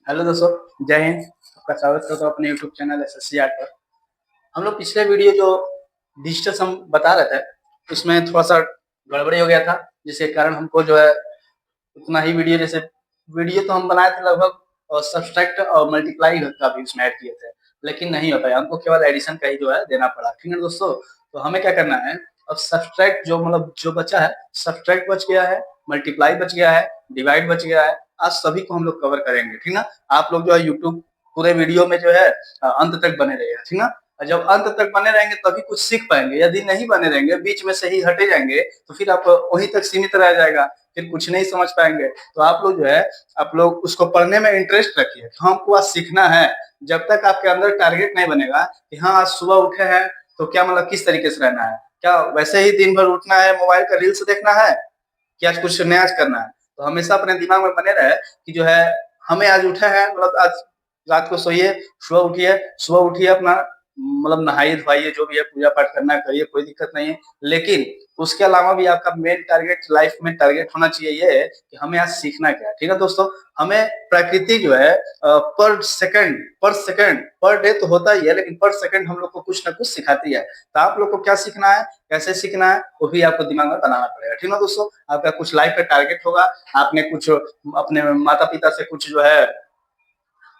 Hello दोस्तों, जय हिंद। आपका स्वागत करता हूँ अपने यूट्यूब चैनल एसएससी आर्ट पर। हम लोग पिछले वीडियो जो डिजिटल सम बता रहे थे, उसमें थोड़ा सा गड़बड़ी हो गया था, जिसके कारण हमको जो है उतना ही वीडियो जैसे वीडियो तो हम बनाए थे लगभग, और सब्सट्रैक्ट और मल्टीप्लाई का भी उसमें ऐड किए थे, लेकिन नहीं हो पाया। हमको केवल एडिशन का ही जो है देना पड़ा। ठीक है दोस्तों, तो हमें क्या करना है, अब सब्सट्रैक्ट जो मतलब जो बचा है, सब्सट्रैक्ट बच गया है, मल्टीप्लाई बच गया है, डिवाइड बच गया है। आज सभी को हम लोग कवर करेंगे, ठीक ना। आप लोग जो है यूट्यूब पूरे वीडियो में जो है अंत तक बने रहिएगा, ठीक ना। जब अंत तक बने रहेंगे तभी कुछ सीख पाएंगे। यदि नहीं बने रहेंगे, बीच में से ही हटे जाएंगे, तो फिर आप वहीं तक सीमित रह जाएगा, फिर कुछ नहीं समझ पाएंगे। तो आप लोग जो है, आप लोग उसको पढ़ने में इंटरेस्ट रखिए। हमको आज सीखना है। जब तक आपके अंदर टारगेट नहीं बनेगा कि हाँ आज सुबह उठे हैं तो क्या मतलब किस तरीके से रहना है, क्या वैसे ही दिन भर उठना है, मोबाइल का रील्स देखना है, कि आज कुछ नया करना है। तो हमेशा अपने दिमाग में बने रहे कि जो है हमें आज उठा है, मतलब आज रात को सोइए, सुबह उठिए अपना मतलब नहाइए धोइए, जो भी है पूजा पाठ करना है करिए, कोई दिक्कत नहीं है। लेकिन उसके अलावा भी आपका मेन टारगेट लाइफ में टारगेट होना चाहिए ये है कि हमें आज सीखना क्या है। ठीक है दोस्तों, हमें प्रकृति जो है पर सेकंड पर डे तो होता ही है, लेकिन पर सेकंड हम लोग को कुछ ना कुछ सिखाती है। तो आप लोग को क्या सीखना है, कैसे सीखना है, वो भी आपको दिमाग में बनाना पड़ेगा। ठीक है दोस्तों, आपका कुछ लाइफ का टारगेट होगा। आपने कुछ अपने माता पिता से कुछ जो है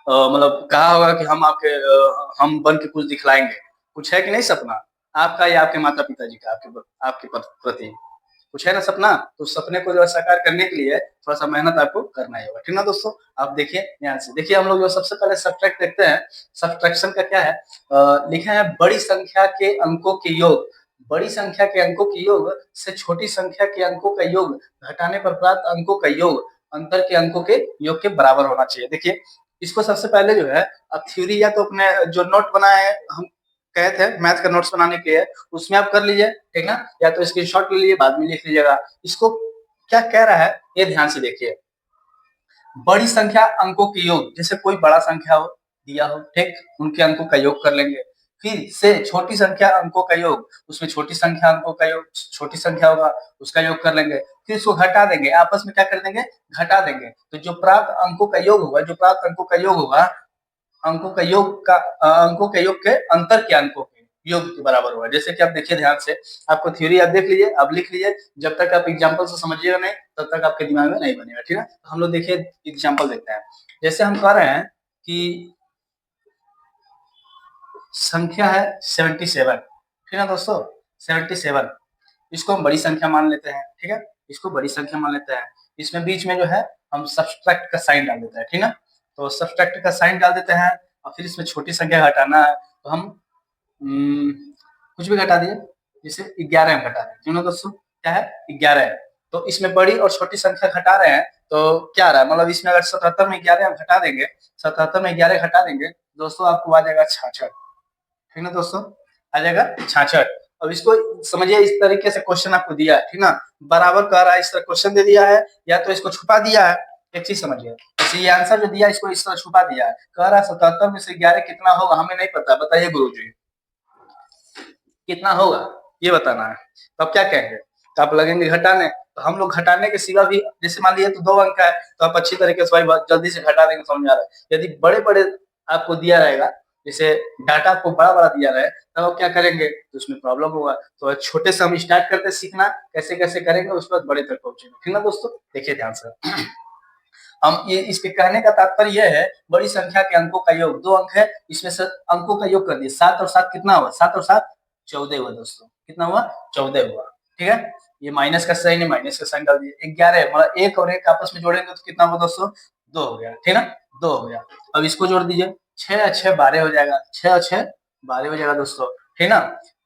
मतलब कहा होगा कि हम बन के कुछ दिखलाएंगे। कुछ है कि नहीं सपना आपका या आपके माता पिताजी का, आपके प्रति कुछ है ना सपना। तो सपने को जो है साकार करने के लिए थोड़ा सा मेहनत आपको करना ही होगा। ठीक ना दोस्तों, आप देखिए ध्यान से देखिए। हम लोग जो सबसे पहले सब्ट्रैक्ट देखते हैं। सब्ट्रैक्शन का क्या है, लिखा है बड़ी संख्या के अंकों के योग, बड़ी संख्या के अंकों के योग से छोटी संख्या के अंकों का योग घटाने पर प्राप्त अंकों का योग अंतर के अंकों के योग के बराबर होना चाहिए। देखिए, इसको सबसे पहले जो है अब थ्योरी या तो अपने जो नोट बनाए हैं, हम कहे थे मैथ का नोट्स बनाने के लिए, उसमें आप कर लीजिए, ठीक ना। या तो स्क्रीनशॉट ले लीजिए, बाद में लिख लीजिएगा। इसको क्या कह रहा है ये ध्यान से देखिए। बड़ी संख्या अंकों के योग, जैसे कोई बड़ा संख्या हो दिया हो, ठीक, उनके अंकों का योग कर लेंगे। फिर से छोटी संख्या अंकों का योग, उसमें छोटी संख्या अंकों का योग, छोटी संख्या होगा उसका योग कर लेंगे। फिर इसको घटा देंगे, आपस में क्या कर देंगे, घटा देंगे। तो जो प्राप्त अंकों का योग होगा, जो प्राप्त अंकों का योग होगा, अंकों के योग के अंतर के अंकों के योग के बराबर होगा। जैसे कि आप देखिए ध्यान से, आपको थ्योरी आप देख लीजिए, अब लिख लीजिए। जब तक आप एग्जाम्पल से समझिएगा नहीं, तब तक आपके दिमाग में नहीं बनेगा। ठीक है, तो हम लोग देखिए एग्जाम्पल देखते हैं। जैसे हम कह रहे हैं कि संख्या है 77, ठीक है दोस्तों, 77। इसको हम बड़ी संख्या मान लेते हैं, ठीक है, इसको बड़ी संख्या मान लेते हैं। इसमें बीच में जो है हम सब्सट्रैक्ट का साइन डाल देते हैं, ठीक ना। तो सब्सट्रैक्ट का साइन डाल देते हैं, और फिर इसमें छोटी संख्या घटाना है, तो हम कुछ भी घटा दिए, जैसे 11 हम घटा रहे हैं, क्यों ना दोस्तों, क्या है 11 है। तो इसमें बड़ी और छोटी संख्या घटा रहे हैं, तो क्या रहा है, मतलब इसमें अगर 77 में 11 हम घटा देंगे, 77 में 11 घटा देंगे दोस्तों, आपको आ जाएगा 66। ठीक ना दोस्तों, आ जाएगा 66। अब इसको समझिए, इस तरीके से क्वेश्चन आपको दिया है, ठीक ना, बराबर कह रहा है, इस तरह क्वेश्चन दे दिया है, या तो इसको छुपा दिया है। एक चीज समझिए, जैसे ये आंसर जो दिया इसको इस तरह छुपा दिया है, कह रहा है 77 में से 11 कितना होगा, हमें नहीं पता, बताइए गुरुजी कितना होगा, ये बताना है। तो आप क्या कहेंगे, तो आप लगेंगे घटाने। तो हम लोग घटाने के सिवा भी, जैसे मान लीजिए तो 2 अंक है, तो आप अच्छी तरीके से भाई जल्दी से घटा देंगे, समझ आ रहा है। यदि बड़े बड़े आपको दिया रहेगा, जैसे डाटा आपको बड़ा बड़ा दिया रहे, तब आप क्या करेंगे, तो उसमें प्रॉब्लम होगा। तो छोटे से हम स्टार्ट करते सीखना, कैसे कैसे करेंगे, उसके बाद बड़े तक पहुंचेंगे। ठीक ना दोस्तों, देखिए ध्यान से। हम ये इसके कहने का तात्पर्य यह है, बड़ी संख्या के अंकों का योग 2 अंक है, इसमें से अंकों का योग कर दिए, 7 और 7 कितना हुआ, 7 और 7 14 हुआ दोस्तों, कितना हुआ 14 हुआ। ठीक है, ये माइनस का साइन है, माइनस का साइन डाल दिए। 11 मतलब 1 और 1 आपस में जोड़ेंगे तो कितना हुआ दोस्तों, 2 हो गया, ठीक ना, 2 हो गया। अब इसको जोड़ दीजिए, 6 और 6 12 हो जाएगा, 6 और 6 12 हो जाएगा दोस्तों, ठीक ना।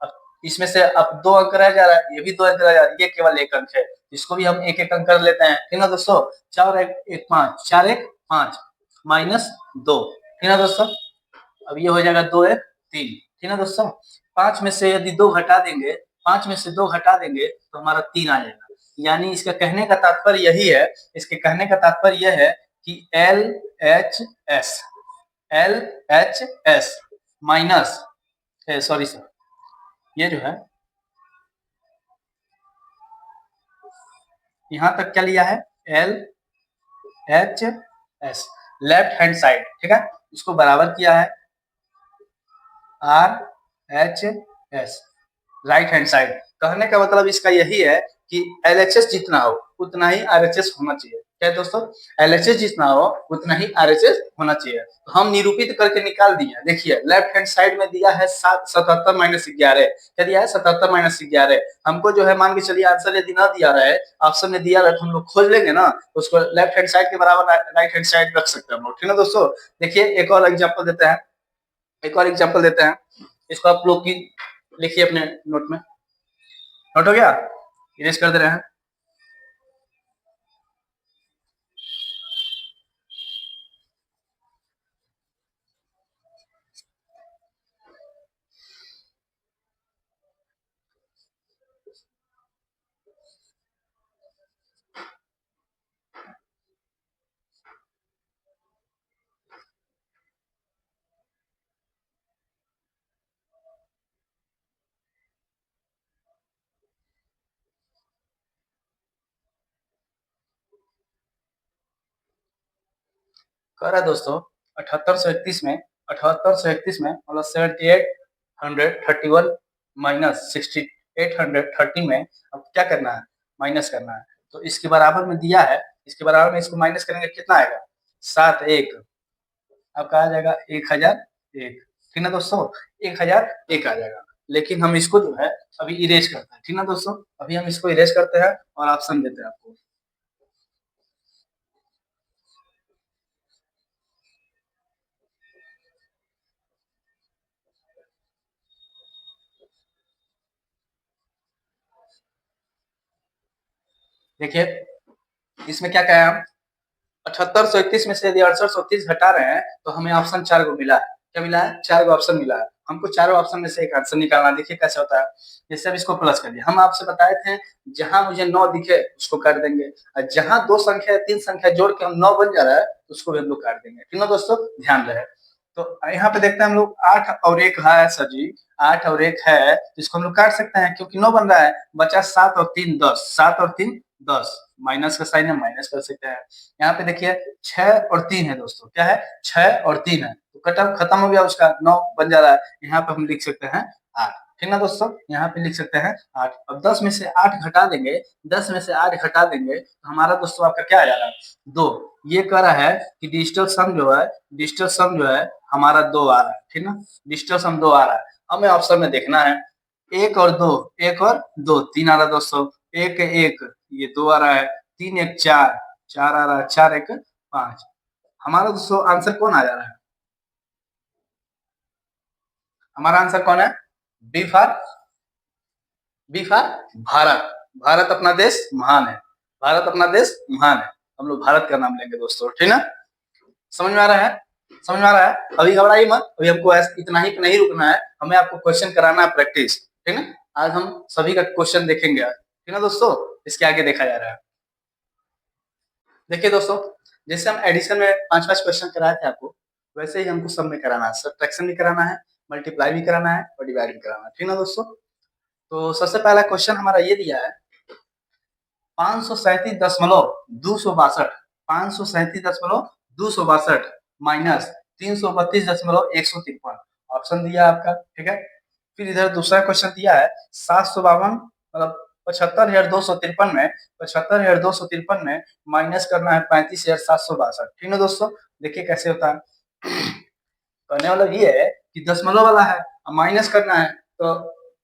अब इसमें से अब 2 अंक रह जा रहा है, ये भी 2 अंक रह जा रहा है, ये केवल 1 अंक है, इसको भी हम एक एक अंक कर लेते हैं, ठीक ना दोस्तों। 4 1 1 5, 4 1 5 माइनस 2, ठीक ना दोस्तों। अब ये हो जाएगा 2 1 3, ठीक ना दोस्तों। 5 में से यदि 2 घटा देंगे, 5 में से 2 घटा देंगे तो हमारा 3 आ जाएगा। यानी इसका कहने का तात्पर्य यही है, इसके कहने का तात्पर्य यह है कि L H S minus, sorry sir, ये जो है यहां तक क्या लिया है, L H S, left hand side, ठीक है, इसको बराबर किया है RHS, राइट हैंड साइड। कहने का मतलब इसका यही है कि LHS जितना हो उतना ही RHS होना चाहिए। क्या है दोस्तों, LHS जितना हो उतना ही RHS होना चाहिए। तो हम निरूपित करके निकाल दिए। देखिए लेफ्ट हैंड साइड में दिया है 77 माइनस 11, क्या दिया है 77 माइनस 11। हमको जो है मान के चलिए आंसर यदि ना दिया रहे, ऑप्शन में दिया रहे, तो हम लोग खोज लेंगे ना, उसको लेफ्ट हैंड साइड के बराबर राइट हैंड साइड रख सकते हैं हम लोग, ठीक है दोस्तों। देखिए एक और एग्जाम्पल देते हैं, एक और एग्जाम्पल देते हैं। इसको आप लोग की लिखिए अपने नोट में। नोट हो गया, इरेज कर दे रहे हैं। कह रहा है दोस्तों 7831 में, 7831 में मतलब 7831 माइनस 6830 में अब क्या करना है, माइनस करना है। तो इसके बराबर में दिया है, इसके बराबर में इसको माइनस करेंगे कितना आएगा, 71। अब कहा जाएगा 1001, ठीक ना दोस्तों, 1001 आ जाएगा। लेकिन हम इसको जो है अभी इरेज करते हैं, ठीक ना दोस्तों, अभी हम इसको इरेज करते हैं और ऑप्शन देते हैं आपको। देखिए इसमें क्या कहा है हम, 7831 में से यदि 6830 घटा रहे हैं तो हमें ऑप्शन 4 को मिला है। क्या मिला है, 4 को ऑप्शन मिला है। हमको चारों ऑप्शन में से एक आंसर निकालना है। देखिए कैसे होता है, जैसे अब इसको प्लस कर दिया। हम आपसे बताए थे जहां मुझे 9 दिखे उसको काट देंगे, और जहां दो संख्या 3 संख्या जोड़ के हम 9 बन जा रहा है उसको भी हम लोग काट देंगे, ठीक ना दोस्तों, ध्यान रहे। तो यहाँ पे देखते हैं हम लोग 8 और 1 है सर जी, 8 और 1 है तो इसको हम लोग काट सकते हैं क्योंकि 9 बन रहा है। बचा 7 और 3 10, 7 और 3 10, माइनस का साइन है माइनस कर सकते हैं। यहाँ पे देखिए 6 और 3 है दोस्तों, क्या है 6 और 3 है, तो कटअप खत्म हो गया, उसका 9 बन जा रहा है। यहाँ पे हम लिख सकते हैं 8, ठीक ना दोस्तों, यहाँ पे लिख सकते हैं 8। अब 10 में से 8 घटा देंगे, 10 में से 8 घटा देंगे तो हमारा दोस्तों आपका क्या आ जा रहा है 2। ये कह रहा है कि डिजिटल सम जो है, डिजिटल सम जो है हमारा 2 आ रहा है, ठीक ना, डिजिटल सम 2 आ रहा है। हमें ऑप्शन में देखना है 1 और 2, 1 और 2 3 आ रहा है दोस्तों, 1 1 ये 2 आ रहा है, 3 1 4 4 आ रहा है, 4 1 5। हमारा दोस्तों आंसर कौन आ जा रहा है, हमारा आंसर कौन है, B for, B for Bharat. Bharat अपना देश महान है, भारत अपना देश महान है। हम लोग भारत का नाम लेंगे दोस्तों, ठीक ना, समझ में आ रहा है, समझ में आ रहा है। अभी घबराइए मत, अभी हमको इतना ही नहीं रुकना है, हमें आपको क्वेश्चन कराना है प्रैक्टिस, ठीक ना। आज हम सभी का क्वेश्चन देखेंगे, ठीक ना दोस्तों, इसके आगे देखा जा रहा है। देखिए दोस्तों जैसे हम एडिशन में 5-5 क्वेश्चन कराए थे आपको, वैसे ही हमको सब में कराना है, सब्ट्रैक्शन भी कराना है, मल्टीप्लाई भी कराना है और डिवाइड भी कराना है, ठीक ना दोस्तों। तो सबसे पहला क्वेश्चन हमारा ये दिया है 537.262, 537.262 माइनस 332.153, ऑप्शन दिया आपका, ठीक है। फिर इधर दूसरा क्वेश्चन दिया है 752 मतलब 75,253 में, 75,253 में माइनस करना है 35,762, ठीक है दोस्तों। देखिए कैसे होता है, करने वाला ये है कि दशमलव वाला है, माइनस करना है, तो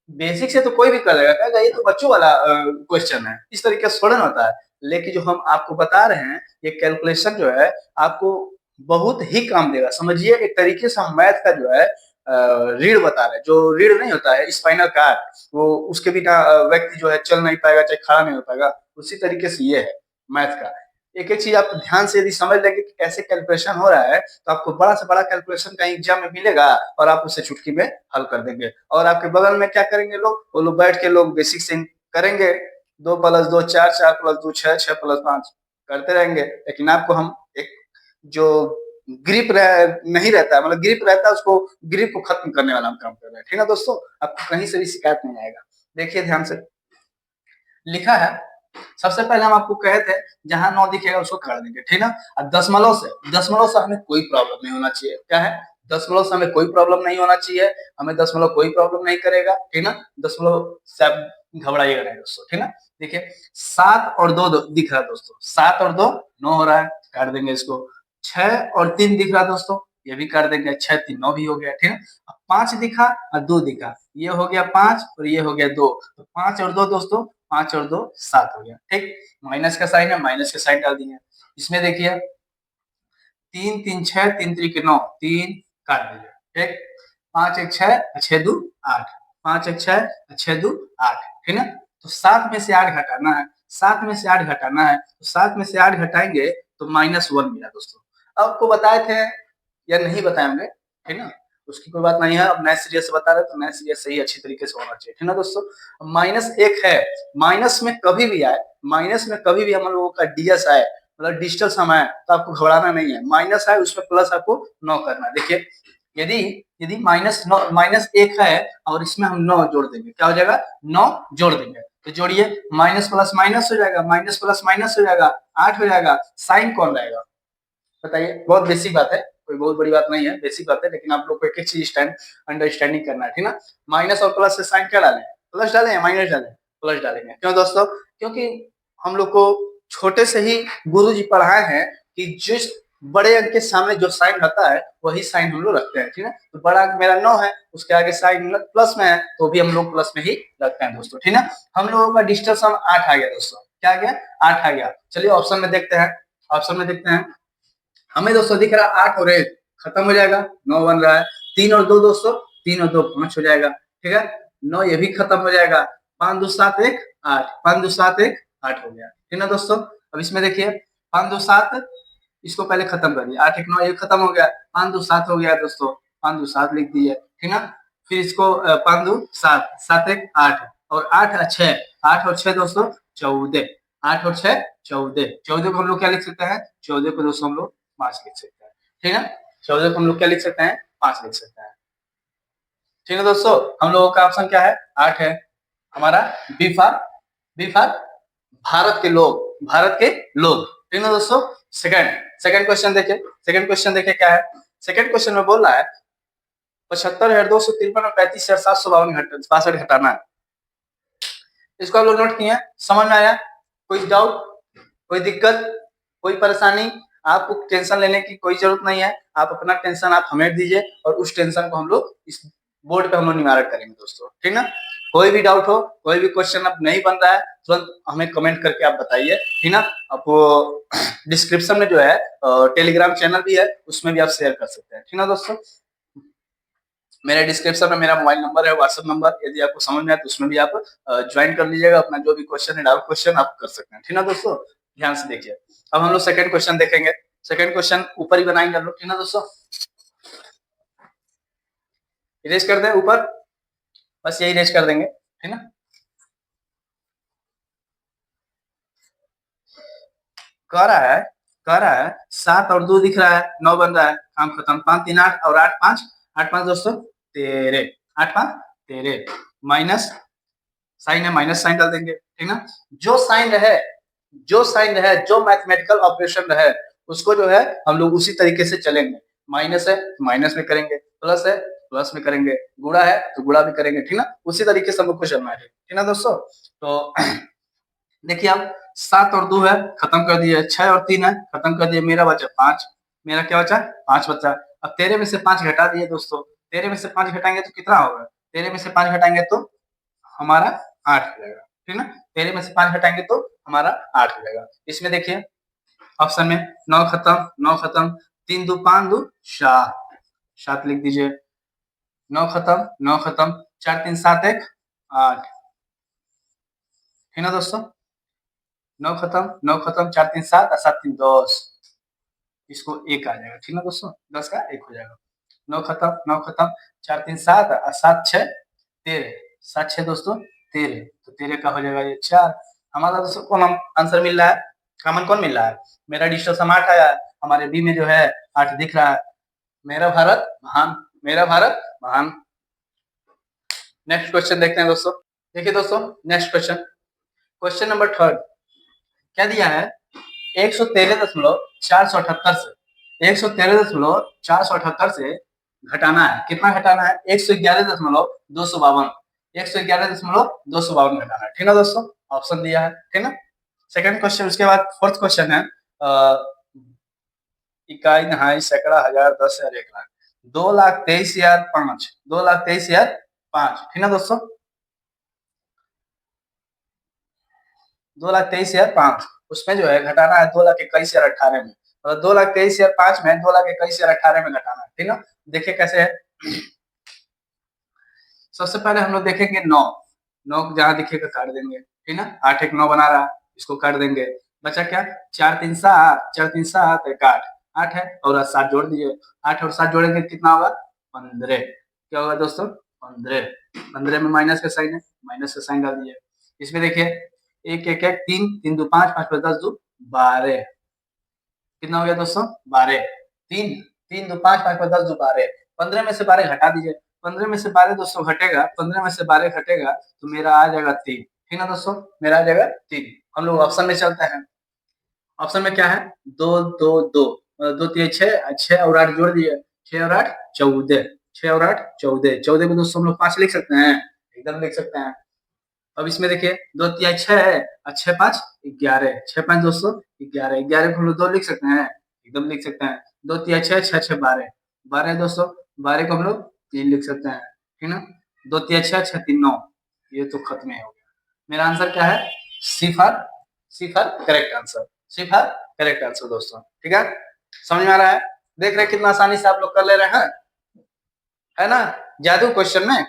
बेसिक से तो कोई भी कर लेगा, कहेगा ये तो बच्चों वाला क्वेश्चन है, इस तरीके से थोड़ा ना होता है। लेकिन जो हम आपको बता रहे हैं ये कैलकुलेशन जो है आपको बहुत ही काम देगा। समझिए एक तरीके से हम मैथ का जो है रीढ़ बता रहे हैं, जो रीढ़ नहीं होता है स्पाइनल कार्ड, वो उसके बिना व्यक्ति जो है चल नहीं पाएगा, चाहे खड़ा नहीं हो पाएगा, उसी तरीके से ये है मैथ का। एक एक चीज आप ध्यान से यदि समझ लेंगे कि कैसे कैलकुलेशन हो रहा है तो आपको बड़ा से बड़ा कैलकुलेशन का एग्जाम में मिलेगा और आप उसे चुटकी में हल कर देंगे। और आपके बगल में क्या करेंगे लोग, वो लोग बैठ के लोग बेसिक से करेंगे, 2+2 4, 4+2 6, 6+5 करते रहेंगे। लेकिन आपको हम एक जो ग्रिप नहीं रहता है, मतलब ग्रिप रहता है, उसको ग्रिप को खत्म करने वाला हम काम कर रहे हैं, ठीक है दोस्तों। आपको कहीं से भी शिकायत नहीं आएगा। देखिए ध्यान से लिखा है सबसे पहले हम आपको कहे थे जहां 9 दिखेगा उसको काट देंगे, ठीक ना। और दशमलव से हमें कोई प्रॉब्लम नहीं होना चाहिए। क्या है? दशमलव से हमें कोई प्रॉब्लम नहीं होना चाहिए, हमें दशमलव कोई प्रॉब्लम नहीं करेगा, ठीक ना। दशमलव से आप घबराइएगा नहीं दोस्तों, ठीक ना। देखिए 7 और 2 दिख रहा है दोस्तों, 7 और 2 9 हो रहा है, काट देंगे इसको। 6 और 3 दिख रहा है दोस्तों, ये भी काट देंगे, 6 3 9 भी हो गया, ठीक है। 5 दिखा और 2 दिखा, ये हो गया 5 और ये हो गया 2, तो 5 और 2 दोस्तों, 5 और 2 7 हो गया, ठीक। माइनस का साइन है, माइनस का साइन डाल दिए। इसमें देखिए 3 3 6 3 3 9, 3 काट दीजिए, ठीक। 5 1 6 6 2 8, 5 1 6 6 2 8, ठीक ना। तो 7 में से 8 घटाना है, 7 में से 8 घटाना है, तो 7 में से 8 घटाएंगे तो -1 मिला दोस्तों। आपको बताए थे या नहीं बताए होंगे, ठीक ना, उसकी कोई बात नहीं है। अब नए सिरे से बता रहे तो नए सिरे से ही अच्छी तरीके से होना चाहिए, ठीक ना दोस्तों। -1 है, माइनस में कभी भी आए, माइनस में कभी भी हम लोगों का डीएस आए, मतलब डिजिटल सम है, तो आपको घबराना नहीं है। माइनस है उसमें प्लस आपको 9 करना है। देखिए यदि यदि -1 है और इसमें हम 9 जोड़ देंगे, क्या हो जाएगा? 9 जोड़ देंगे, तो जोड़िए, माइनस प्लस माइनस हो जाएगा, माइनस प्लस माइनस हो जाएगा, 8 हो जाएगा। साइन कौन रहेगा बताइए? बहुत बेसिक बात है, कोई बहुत बड़ी बात नहीं है, बेसिक बात है, लेकिन आप लोग को एक एक चीज अंडरस्टैंडिंग करना है, ठीक ना। माइनस और प्लस से साइन क्या डालें? प्लस डालें या माइनस डालें? प्लस डालेंगे। क्यों दोस्तों? क्योंकि हम लोग को छोटे से ही गुरु जी पढ़ाए हैं कि जिस बड़े अंक के सामने जो साइन रहता है वही साइन हम लोग रखते हैं, ठीक है। तो बड़ा अंक मेरा 9 है, उसके आगे साइन प्लस में है, तो भी हम लोग प्लस में ही रखते हैं दोस्तों, ठीक ना। हम लोगों का डिजिटल सम 8 आ गया दोस्तों, क्या आ गया? 8 आ गया। चलिए ऑप्शन में देखते हैं, ऑप्शन में देखते हैं। हमें दोस्तों दिख रहा है 8 और 1 खत्म हो जाएगा, 9 बन रहा है। 3 और 2 दोस्तों, 3 और 2 5 हो जाएगा, ठीक है। 9 ये भी खत्म हो जाएगा, 5 2 7 1 8, 5 2 7 1 8 हो गया, ठीक ना दोस्तों। अब इसमें देखिए 5 2 7, इसको पहले खत्म कर दिया, 8 1 9 ये खत्म हो गया, 5 2 7 हो गया दोस्तों, 5 2 7 लिख दिए, ठीक ना। फिर इसको 5 2 7 7 1 8 और 8 6, 8 और 6 दोस्तों 14, 8 और 6 14, 14 को हम लोग क्या लिख सकते हैं? 14 को दोस्तों हम लोग 5 लिख सकते हैं, ठीक है। 14 को हम लोग क्या लिख सकते हैं? 5 लिख सकते हैं, ठीक है दोस्तों। हम लोगों का ऑप्शन क्या है? 8 है हमारा। बी फॉर भारत के लोग, भारत के लोग, ठीक है दोस्तों। सेकंड सेकंड क्वेश्चन देखिए, सेकंड क्वेश्चन देखिए क्या है। सेकंड क्वेश्चन में बोल रहा है 75,253 और 35,752 घटाना है। इसको आप लोग नोट किए, समझ में आया? कोई डाउट, कोई दिक्कत, कोई परेशानी? आपको टेंशन लेने की कोई जरूरत नहीं है, आप अपना टेंशन आप हमें दीजिए और उस टेंशन को हम लोग इस बोर्ड पे हम लोग निवारण करेंगे दोस्तों, ठीक ना। कोई भी डाउट हो, कोई भी क्वेश्चन अब नहीं बन रहा है, तुरंत हमें कमेंट करके आप बताइए, ठीक ना। आपको डिस्क्रिप्शन में जो है टेलीग्राम चैनल भी है, उसमें भी आप शेयर कर सकते हैं, ठीक ना दोस्तों। मेरे डिस्क्रिप्शन में मेरा मोबाइल नंबर है, व्हाट्सएप नंबर, यदि आपको समझ में आए तो उसमें भी आप ज्वाइन कर लीजिएगा। अपना जो भी क्वेश्चन है, डाउट क्वेश्चन आप कर सकते हैं, ठीक ना दोस्तों। ध्यान से देखिए, अब हम लोग सेकंड क्वेश्चन देखेंगे। सेकंड क्वेश्चन ऊपर ही बनाएंगे हम लोग, ठीक ना दोस्तों। इरेज कर दें ऊपर, बस यही इरेज कर देंगे, ठीक ना। कह रहा है 7 और 2 दिख रहा है, 9 बन रहा है, काम खत्म। 5 3 8 और 8 5, 8 5 दोस्तों 13, 8 5 13, माइनस साइन है, माइनस साइन डाल देंगे, ठीक ना। जो साइन रहे, जो साइन रहे, जो मैथमेटिकल ऑपरेशन रहे, उसको जो है हम लोग उसी तरीके से चलेंगे। माइनस है तो माइनस में करेंगे, प्लस है प्लस में करेंगे, गुणा है तो गुणा भी करेंगे, ठीक ना। उसी तरीके से हम लोग को चलना है, ठीक ना दोस्तों। तो देखिए अब 7 और 2 है, खत्म कर दिए। 6 और 3 है, खत्म कर दिए। मेरा बचा 5, मेरा क्या बचा? 5 बचा। अब 13 में से 5 घटा दिए दोस्तों, 13 में से 5 घटाएंगे तो कितना होगा? 13 में से 5 घटाएंगे तो हमारा 8 हो जाएगा, ठीक ना। 13 में से 5 घटाएंगे तो हमारा 8 हो जाएगा। इसमें देखिए ऑप्शन में 9 खत्म, 9 खत्म, 3 2 5 2 7, 7 लिख दीजिए। 9 खत्म, 9 खत्म, 4 3 7 1 8, ठीक ना दोस्तों। 9 खत्म, 9 खत्म, 4 3 7 और 7 3 10, इसको 1 आ जाएगा, ठीक ना दोस्तों। 10 का 1 हो जाएगा। 9 खत्म, 9 खत्म, 4 3 7 और 7 6 13, 7 6 दोस्तों 13, तो 13 का हो जाएगा ये 4। हमारा दोस्तों कौन आंसर मिल रहा है? कॉमन कौन मिल रहा है? मेरा डिजिटल सम 8 आया है, हमारे बी में जो है 8 दिख रहा है। मेरा भारत महान, मेरा भारत महान। नेक्स्ट क्वेश्चन देखते हैं दोस्तों। देखिए दोस्तों next question, question number third. क्या दिया है 113.478 से 113.478 से घटाना है। कितना घटाना है 111.252 111.252 घटाना है। ठीक है दोस्तों, ऑप्शन दिया है। ठीक है, सेकंड क्वेश्चन। उसके बाद फोर्थ क्वेश्चन है इकाई, दहाई, सैकड़ा, हजार, 10,000, 1,00,000, 2,23,005 2,23,005। ठीक है दोस्तों, 2,23,005 उसमें जो है घटाना है 2,21,018 में, और 2,23,005 में 2,21,018 में घटाना है। ठीक है, देखिए कैसे है। सबसे पहले हम लोग देखेंगे 9 9 जहां दिखेगा काट देंगे। ठीक है, 8 1 9 बना रहा है, इसको काट देंगे। बचा क्या 4 3 7 4 3 7 1 8 8 है, और 7 जोड़ दीजिए। 8 और 7 जोड़ेंगे कितना होगा 15। क्या होगा दोस्तों 15। 15 में माइनस का साइन है, माइनस का साइन डाल दीजिए। इसमें देखिए 1 1 1 3 3 2 5 5 5 10 2 12। कितना हो गया दोस्तों 12। 3 3 2 5 5 5 10 2 12। 15 में से 12 घटा दीजिए। 15 में से 12 दोस्तों घटेगा, 15 में से 12 घटेगा तो मेरा आ जाएगा 3। ठीक है दोस्तों, मेरा आ जाएगा 3। हम लोग ऑप्शन में चलते हैं। ऑप्शन में क्या है 2 2 2 2 3 6 6 और 8 जोड़ दिए। 6 और 8 14। 6 और 8 14। 14 को दोस्तों हम लोग 5 लिख सकते हैं, एकदम लिख सकते हैं। अब इसमें देखिए 2 तिहाई 6 है और 6 5 11। 6 5 दोस्तों 11। 11 को हम लोग 2 लिख सकते हैं, एकदम लिख सकते हैं। 2 तिहाई 6 6 6 12। 12 दोस्तों 12 को हम लोग 3 लिख सकते हैं। ठीक है, 2 तिहाई 6 6 3 9। ये तो खत्म ही हो गया। मेरा आंसर क्या है सिफर। सिफर करेक्ट आंसर। सिफर करेक्ट आंसर दोस्तों। ठीक है, समझ में आ रहा है। देख रहे कितना आसानी से आप लोग कर ले रहे हैं, है ना। जादू क्वेश्चन में,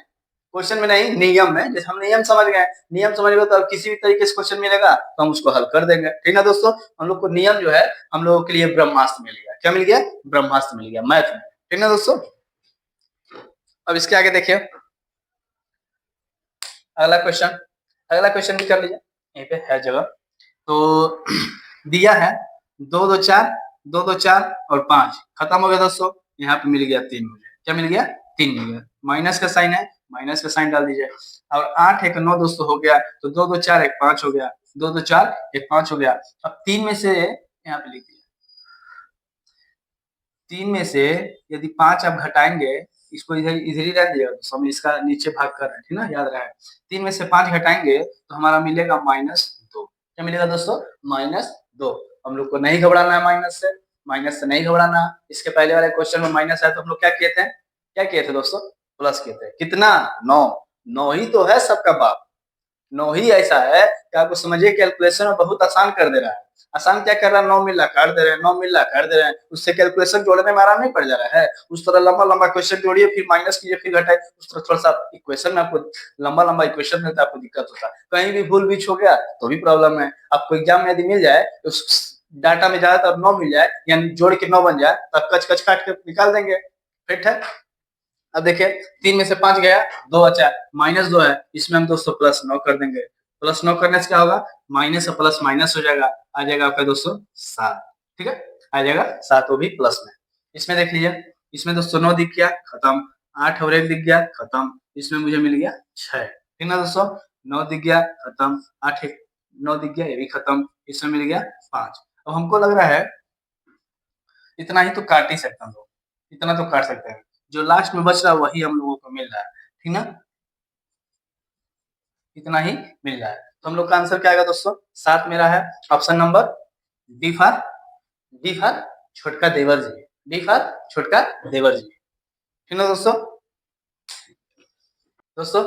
क्वेश्चन में नहीं नियम में। जैसे हम नियम समझ गए, नियम समझ गए तो अब किसी भी तरीके से क्वेश्चन मिलेगा तो हम उसको हल कर देंगे। ठीक है दोस्तों, हम लोग को नियम जो है हम लोगों के लिए ब्रह्मास्त्र मिल गया। क्या मिल गया ब्रह्मास्त्र मिल गया मैथ में। ठीक है दोस्तों, अब इसके आगे देखिए अगला क्वेश्चन। अगला क्वेश्चन भी कर लीजिए, यहीं पे है जगह। तो दिया है 2 2 4 2 2 4 और 5 खत्म हो गया दोस्तों। यहाँ पे मिल गया 3। मुझे क्या मिल गया 3 मिल गया। माइनस का साइन है, माइनस का साइन डाल दीजिए। और 8 1 9 दोस्तों हो गया, तो 2 2 4 1 5 हो गया। 2 2 4 1 5 हो गया। अब 3 में से यहाँ पे लिख दिया, 3 में से यदि 5 आप घटाएंगे, इसको इधर इधर ही रह दिया तो हम इसका नीचे भाग कर रहे हैं। ठीक ना, याद रहे 3 में से 5 घटाएंगे तो हमारा मिलेगा -2। क्या मिलेगा दोस्तों -2। हम लोग को नहीं घबराना है माइनस से, माइनस से नहीं घबराना। इसके पहले वाले क्वेश्चन में माइनस आया तो हम लोग क्या किए थे, क्या किए थे दोस्तों प्लस किए थे। कितना 9। 9 ही तो है सबका बाप। 9 ही ऐसा है कि आपको समझिए कैलकुलेशन में बहुत आसान कर दे रहा है। आसान क्या कर रहा है 9 मिल रहा काट दे रहे हैं, 9 मिल रहा काट दे रहे हैं। उससे कैलकुलेशन जोड़ने में आराम नहीं पड़ जा रहा है। उस तरह लंबा लंबा क्वेश्चन जोड़िए फिर माइनस कीजिए फिर घटाए, उस तरह थोड़ा सा इक्वेशन में आपको लंबा लंबा इक्वेशन में आपको दिक्कत होता है। कहीं भी भूल बीच हो गया तो भी प्रॉब्लम है। आपको एग्जाम में यदि मिल जाए तो डाटा में ज्यादातर 9 मिल जाए यानी जोड़ के 9 बन जाए तब कच कच काट के निकाल देंगे। फिट है। अब देखिए 3 में से 5 गया, 2 बचा, -2 है, इसमें हम दोस्तों +9 कर देंगे। +9 करने से क्या होगा माइनस से प्लस माइनस हो जाएगा, आ जाएगा आपका दोस्तों 7। ठीक है, आ जाएगा 7 वो भी प्लस में। इसमें देख लीजिए, इसमें दोस्तों 9 दिख गया खत्म, 8 और 1 दिख गया खत्म, इसमें मुझे मिल गया 6। ठीक ना दोस्तों, 9 दिख गया खत्म, 8 1 9 दिख गया ये भी खत्म, इसमें मिल गया 5। अब हमको लग रहा है इतना ही तो काट ही सकते हैं, इतना तो काट सकते हैं। जो लास्ट में बच रहा है वही हम लोगों को मिल रहा है। ठीक ना, इतना ही मिल रहा है। तो हम लोग का आंसर क्या आएगा दोस्तों 7 मेरा है option number D for, D for छोटका देवर जी, डी फॉर छोटका देवर जी। ठीक ना दोस्तों। दोस्तों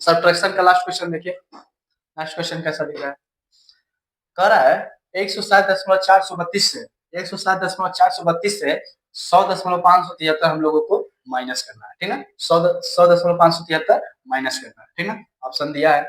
सब्ट्रैक्शन का लास्ट क्वेश्चन देखिए, लास्ट क्वेश्चन कैसा दिख रहा है। कह रहा है 107.432 से 107.432 से 100.573 हम लोगों को माइनस करना है। ठीक है, 100.573 माइनस करना है। ठीक है, ऑप्शन दिया है।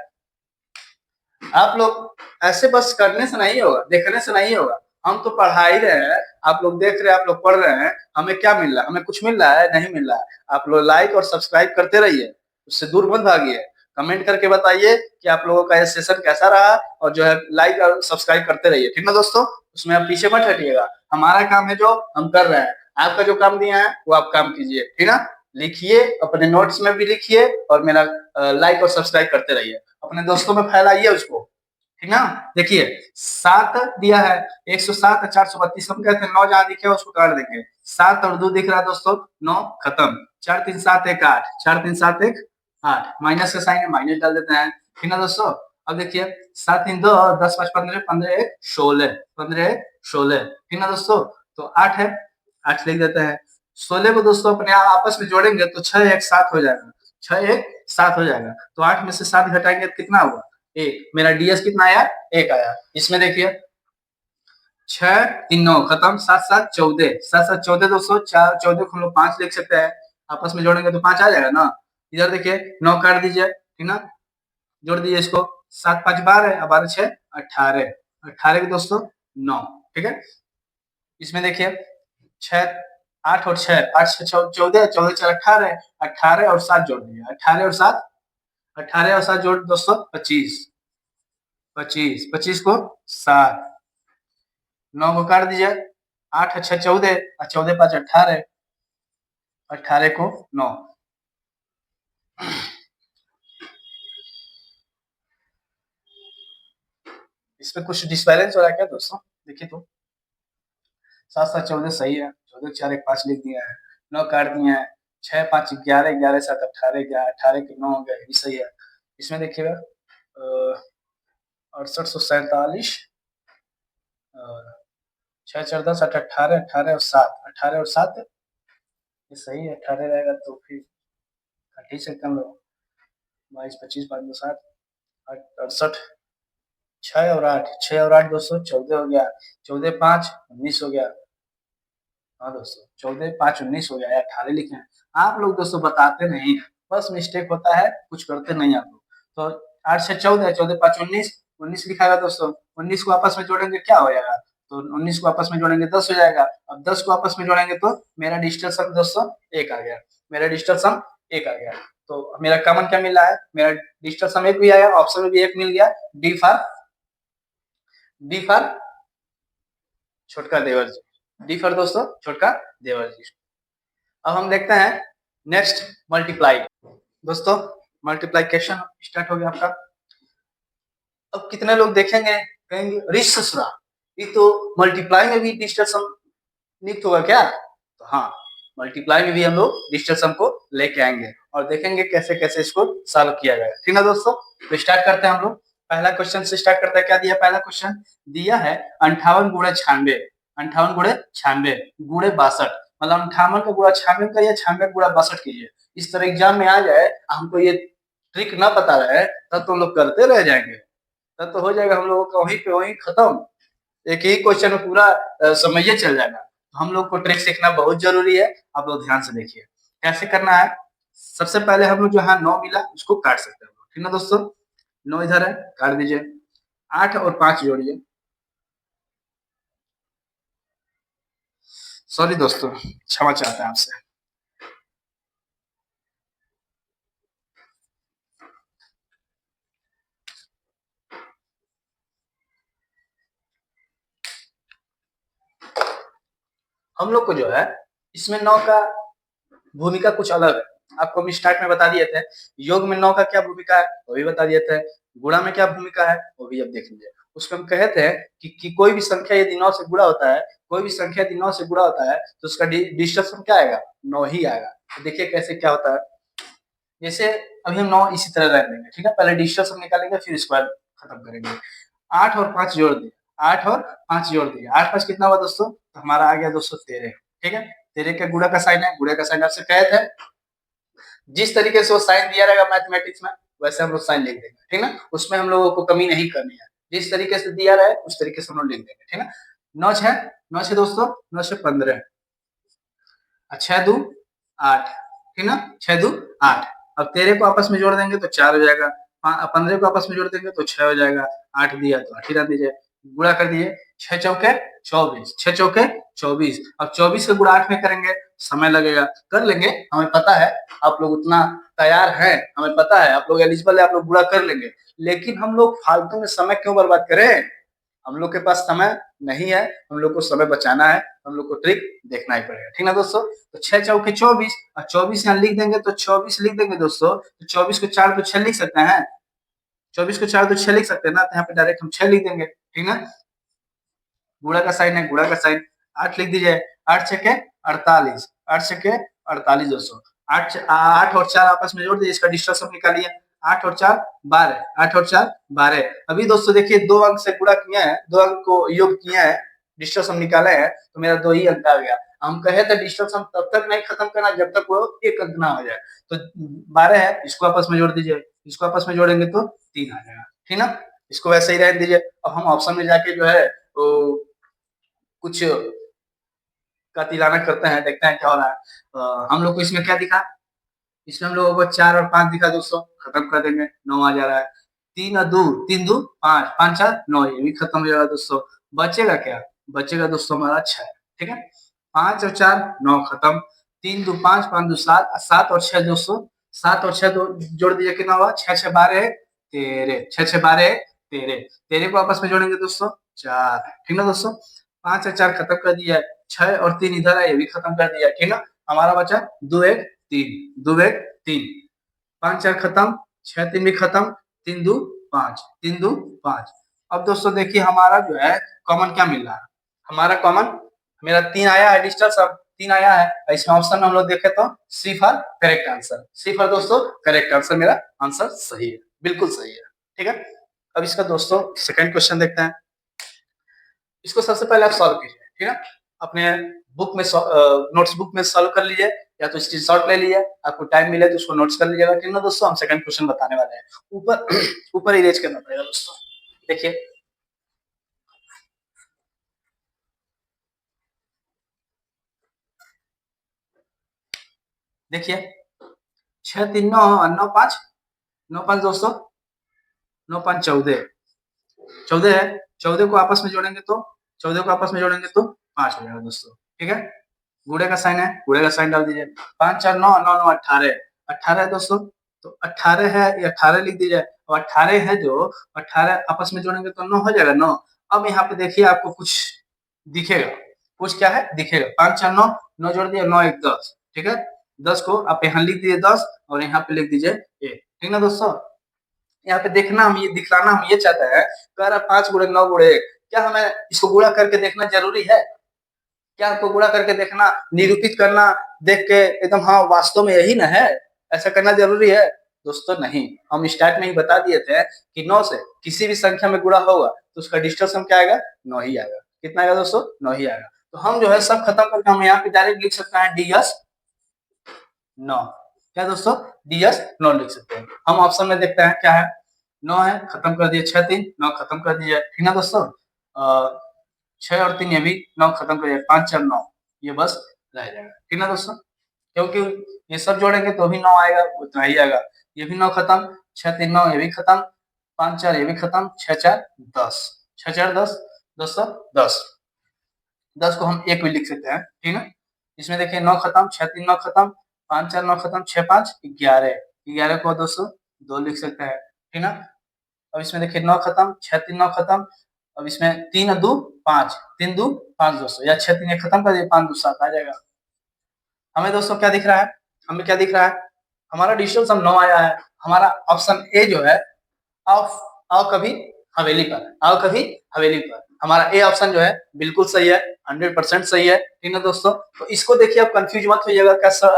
आप लोग ऐसे बस करने से नहीं होगा, देखने से नहीं होगा। हम तो पढ़ा ही रहे हैं, आप लोग देख रहे हैं, आप लोग पढ़ रहे हैं। हमें क्या मिल रहा है, हमें कुछ मिल रहा है नहीं मिल रहा है। आप लोग लाइक और सब्सक्राइब करते रहिए, उससे दूर मत भागिए। कमेंट करके बताइए कि आप लोगों का ये सेशन कैसा रहा, और जो है लाइक और सब्सक्राइब करते रहिए। ठीक ना दोस्तों, उसमें आप पीछे मत हटिएगा। हमारा काम है जो हम कर रहे हैं, आपका जो काम दिया है वो आप काम कीजिए। ठीक ना, लिखिए अपने नोट्स में भी लिखिए और मेरा लाइक और सब्सक्राइब करते रहिए, अपने दोस्तों में फैलाइए उसको। ठीक ना। देखिए 7 दिया है, 107 है, 432, हम कहते हैं 9 जहां दिखे उसको काट देंगे। 7 और 2 दिख रहा है दोस्तों, 9 खत्म। 4 3 7 1 8, 4 3 7 1 8, माइनस का साइन है, माइनस डाल देते हैं, ठीक ना दोस्तों। अब देखिए 7 3 2 और 10 5 15, 15 1 16, 15 1 16, ठीक ना दोस्तों। तो 8 है, 8 लिख देते हैं। 16 को दोस्तों अपने आप आपस में जोड़ेंगे तो 6 1 7 हो जाएगा, 6 1 7 हो जाएगा। तो 8 में से 7 घटाएंगे तो कितना होगा, 1। मेरा डीएस कितना आया, 1 आया। इसमें देखिए 6 3 9 खत्म, 7 7 14, 7 7 14 दोस्तों, 4 14 को हम लोग 5 लिख सकते हैं, आपस में जोड़ेंगे तो 5 आ जाएगा ना। इधर देखिए 9 काट दीजिए, ठीक ना, जोड़ दीजिए इसको, 7 5 12, 12 6 18, 18 के दोस्तों 9, ठीक है। इसमें देखिए 6 8 और 6, 8 6 14, 14 4 18, 18 और 7 जोड़ दीजिए, 18 और 7, 18 और 7 जोड़ दोस्तों 25, 25 25 को 7, 9 को काट दीजिए, 8 6 14, 14 5 18, 18 को 9। इसमें कुछ डिसबैलेंस हो रहा है क्या दोस्तों, देखिए तो 7 7 14 सही है, 14 4 1 5 लिख दिया है, 9 काट दिए हैं, 6 5 11, 11 7 18, 18 के 9 हो गया, ये सही है। इसमें देखिएगा 6847 और 6 4 10 8 18, 18 और 7, 18 और 7 ये सही है, 18 रहेगा तो फिर काट ही सकते हम लोग। 22 25 5 2 7 8 68, 6 और 8, 6 और 8 दोस्तों 14 हो गया, 14 5 19 हो गया। हाँ दोस्तों 14 5 19 हो गया, 18 लिखे हैं। आप लोग दोस्तों बताते नहीं है, बस मिस्टेक होता है, कुछ करते नहीं आप लोग। तो 8 6 14, 14 5 19, 19 लिखा गया दोस्तों। 19 को आपस में जोड़ेंगे क्या हो जाएगा, तो 19 को आपस में जोड़ेंगे 10 हो जाएगा। अब 10 को आपस में जोड़ेंगे तो मेरा डिजिटल सम दोस्तों 1 आ गया, मेरा डिजिटल सम 1 आ गया। तो मेरा कॉमन क्या मिल रहा है, मेरा डिजिटल सम 1 भी आया, ऑप्शन में भी 1 मिल गया। डी फॉर छोटका देवर जी, डी फॉर दोस्तों छोटका देवर जी। अब हम देखते हैं नेक्स्ट मल्टीप्लाई। दोस्तों मल्टीप्लाई क्वेश्चन स्टार्ट हो गया आपका। अब कितने लोग देखेंगे कहेंगे रिच ससुरा, ये तो मल्टीप्लाई में भी डिजिटल सम नियुक्त होगा क्या, तो हाँ मल्टीप्लाई में भी हम लोग डिजिटल सम को लेके आएंगे और देखेंगे कैसे कैसे इसको सॉल्व किया जाएगा, ठीक ना दोस्तों। तो स्टार्ट करते हैं हम लोग, पहला क्वेश्चन से स्टार्ट करते हैं। क्या दिया, पहला क्वेश्चन दिया है 58 गुणे 96, 58 गुणे 96 गुणे 62, मतलब 58 का गुणा 96 करिए, 96 गुणा 62 कीजिए। इस तरह एग्जाम में आ जाए, हमको ये ट्रिक ना पता रहे तब तो लोग करते रह जाएंगे, तब तो हो जाएगा हम लोगों का वहीं पे वहीं खत्म, एक ही क्वेश्चन में पूरा समय चल जाएगा। तो हम लोग को ट्रिक सीखना बहुत जरूरी है, आप लोग ध्यान से देखिए कैसे करना है। सबसे पहले हम लोग जहाँ 9 मिला उसको काट सकते हैं, ठीक ना दोस्तों। 9 इधर है, काट दीजिए। 8 और 5 जोड़िए, सॉरी दोस्तों क्षमा चाहते हैं आपसे। हम लोग को जो है इसमें 9 का भूमिका कुछ अलग है, आपको हम स्टार्ट में बता दिए थे। योग में 9 का क्या भूमिका है वो भी बता दिए थे, गुणा में क्या भूमिका है वो भी अब देख लीजिए। उसमें हम कहे थे कि कोई भी संख्या यदि 9 से गुणा होता है, कोई भी संख्या यदि 9 से गुणा होता है तो उसका डिजिटल सम क्या आएगा, 9 ही आएगा। तो देखिए कैसे क्या होता है, जैसे अभी हम 9 इसी तरह रख देंगे, ठीक है, पहले डिजिटल सम निकालेंगे फिर स्क्वायर खत्म करेंगे। 8 और 5 जोड़ दिए, 8 और 5 जोड़ दिए, 8 5 कितना हुआ दोस्तों, तो हमारा आ गया दोस्तों 13, ठीक है। 13 का गुणा का साइन है, गुणा का साइन आपसे कहे थे, जिस तरीके से वो साइन दिया रहेगा मैथमेटिक्स में वैसे हम लोग साइन लिख देंगे, ठीक ना, उसमें हम लोगों को कमी नहीं करनी है, जिस तरीके से दिया रहे उस तरीके से हम लोग लिख देंगे, ठीक ना। 9 6 दोस्तों, 9 6 15, 6 2 8, ठीक ना, 6 2 8। अब 13 को आपस में जोड़ देंगे तो 4 हो जाएगा, 15 को आपस में जोड़ देंगे तो 6 हो जाएगा, 8 दिया तो 8 ही रख दीजिए, गुणा कर दिए, 6 चौके 24, 6 चौके 24। अब 24 का गुणा 8 में करेंगे, समय लगेगा, कर लेंगे, हमें पता है आप लोग उतना तैयार हैं, हमें पता है आप लोग एलिजिबल है, आप लोग गुणा कर लेंगे, लेकिन हम लोग फालतू में समय क्यों बर्बाद करें, हम लोग के पास समय नहीं है, हम लोग को समय बचाना है, हम लोग को ट्रिक देखना ही पड़ेगा, ठीक ना दोस्तों। तो 6 चौके 24 और 24 यहाँ लिख देंगे तो 24 लिख देंगे दोस्तों, तो 24 को 4 तो 6 लिख सकते हैं, 24 को 4 तो 6 लिख सकते हैं ना, तो यहाँ पे डायरेक्ट हम 6 लिख देंगे, ठीक ना। गुणा का साइन है, गुणा का साइन 8 लिख दीजिए, 8 छके 48, 8 छके 48 दोस्तों। 8 और 4 आपस में जोड़ दीजिए, इसका डिस्टेंस हम निकालिए। 8 और 4 12, 8 और 4 12। अभी दोस्तों देखिए 2 अंक से गुणा किया है, 2 अंक को योग किया है, डिस्टेंस हम निकाले हैं, तो मेरा 2 ही अंक आ गया। हम कहे थे डिस्टेंस हम तब तक नहीं खत्म करना जब तक वो 1 अंक ना हो जाए। तो 12 है, इसको आपस में जोड़ दीजिए, इसको आपस में जोड़ेंगे तो 3 आ जाएगा, ठीक ना। इसको वैसे ही रहने दीजिए। अब हम ऑप्शन में जाके जो है वो कुछ का तिलाना करते हैं, देखते हैं क्या हो रहा है। हम लोग को इसमें क्या दिखा, इसमें हम लोगों को 4 और 5 दिखा दोस्तों, खत्म कर देंगे, 9 आ जा रहा है। 3 और 2, 3 2 5, 5 4 9, ये भी खत्म हो जाएगा दोस्तों। बचेगा क्या, बचेगा दोस्तों हमारा 6, ठीक है। 5 और 4 9 खत्म, 3 2 5, 5 2 7, 7 और 6 दोस्तों, 7 और 6 जोड़ दीजिए, कितना हुआ, 6 6 12 13, 6 6 12 13, 13 को आपस में जोड़ेंगे दोस्तों 4, ठीक ना दोस्तों। 5 और 4 खत्म कर दिया, 6 और 3 इधर है, ये भी खत्म कर दिया, ठीक ना। हमारा बचा 2 1 3, 2 1 3, 5 4 खत्म, 6 3 भी खत्म, 3 2 5, 3 2 5। अब दोस्तों देखिए हमारा जो है कॉमन क्या मिल रहा है, हमारा कॉमन मेरा 3 आया है, डिजिटल सब 3 आया है। इसमें ऑप्शन में हम लोग देखें तो C for correct answer, C for दोस्तों करेक्ट आंसर, मेरा आंसर सही है, बिल्कुल सही है, ठीक है। अब इसका दोस्तों सेकंड क्वेश्चन देखते हैं। इसको सबसे पहले आप सॉल्व कीजिए, ठीक है। अपने बुक में नोट्स बुक में सॉल्व कर लीजिए, या तो स्क्रीनशॉट ले लीजिए, आपको टाइम मिले तो उसको नोट्स कर लीजिएगा, ठीक ना दोस्तों। हम सेकंड क्वेश्चन बताने वाले हैं, ऊपर ऊपर इरेज करना पड़ेगा दोस्तों, देखिए। देखिए 6 3 9 9 5, 9 5 दोस्तों, 9 5 14, 14 है, 14 को आपस में जोड़ेंगे तो 14 को आपस में जोड़ेंगे तो 5 हो जाएगा दोस्तों, ठीक है। गुड़े का साइन है, गुड़े का साइन डाल दीजिए। 5 4 9 9 9 18, 18 है दोस्तों, तो 18 है, ये 18 लिख दीजिए। और 18 है जो 18 आपस में जोड़ेंगे तो 9 हो जाएगा, 9। अब यहाँ पे देखिए आपको कुछ दिखेगा, कुछ क्या है दिखेगा, 5 4 9, 9 जोड़ दिया, 9 1 10, ठीक है। 10 को आप यहाँ लिख दीजिए 10, और यहाँ पे लिख दीजिए 1, ठीक ना दोस्तों। यहाँ पे देखना हम ये दिखलाना हम ये चाहते हैं, कह रहा 5 गुणे 9 गुणे 1, क्या हमें इसको गुणा करके देखना जरूरी है, क्या आपको गुणा करके देखना, निरूपित करना, देख के एकदम हाँ वास्तव में यही ना है, ऐसा करना जरूरी है दोस्तों। नहीं, हम स्टार्ट में ही बता दिए थे कि 9 से किसी भी संख्या में गुणा होगा तो उसका डिस्टेंस क्या आएगा, 9 ही आएगा। कितना आएगा दोस्तों, 9 ही आएगा। तो हम जो है सब खत्म करके हम यहाँ पे डायरेक्ट लिख सकते हैं ds 9, क्या दोस्तों, ds 9 लिख सकते हैं। हम ऑप्शन में देखते हैं क्या है, 9 है, खत्म कर दिए, 6 3 9 खत्म कर दिए, ठीक ना दोस्तों। 6 और 3 ये भी 9 खत्म कर दिया, 5 4 9, ये बस रह जाएगा, ठीक ना दोस्तों। क्योंकि ये सब जोड़ेंगे तो भी 9 आएगा, उतना ही आएगा। ये भी 9 खत्म, 6 3 9 ये भी खत्म, 5 4 ये भी खत्म, 6 4 10, 6 4 10 दोस्तों 10, 10 को हम एक भी लिख सकते हैं, ठीक ना। इसमें देखिए 9 खत्म, 6 3 9 खत्म, 5 4 9 खत्म, 6 5 11, 11 को दोस्तों 2 लिख सकते हैं, ठीक ना। अब इसमें देखिए 9 खत्म, 6 3 9 खत्म, अब इसमें 3 2 5, 3 2 5 दोस्तों, या 6 3 खत्म कर दिए, 5 2 7 आ जाएगा। हमें दोस्तों क्या दिख रहा है, हमें क्या दिख रहा है, हमारा डिजिटल सम 9 आया है। हमारा ऑप्शन ए जो है, आओ आओ कभी हवेली पर, आओ कभी हवेली पर, हमारा ए ऑप्शन जो है बिल्कुल सही है, 100% सही है, ठीक है दोस्तों। तो इसको देखिए आप कंफ्यूज मत होइएगा, कैसा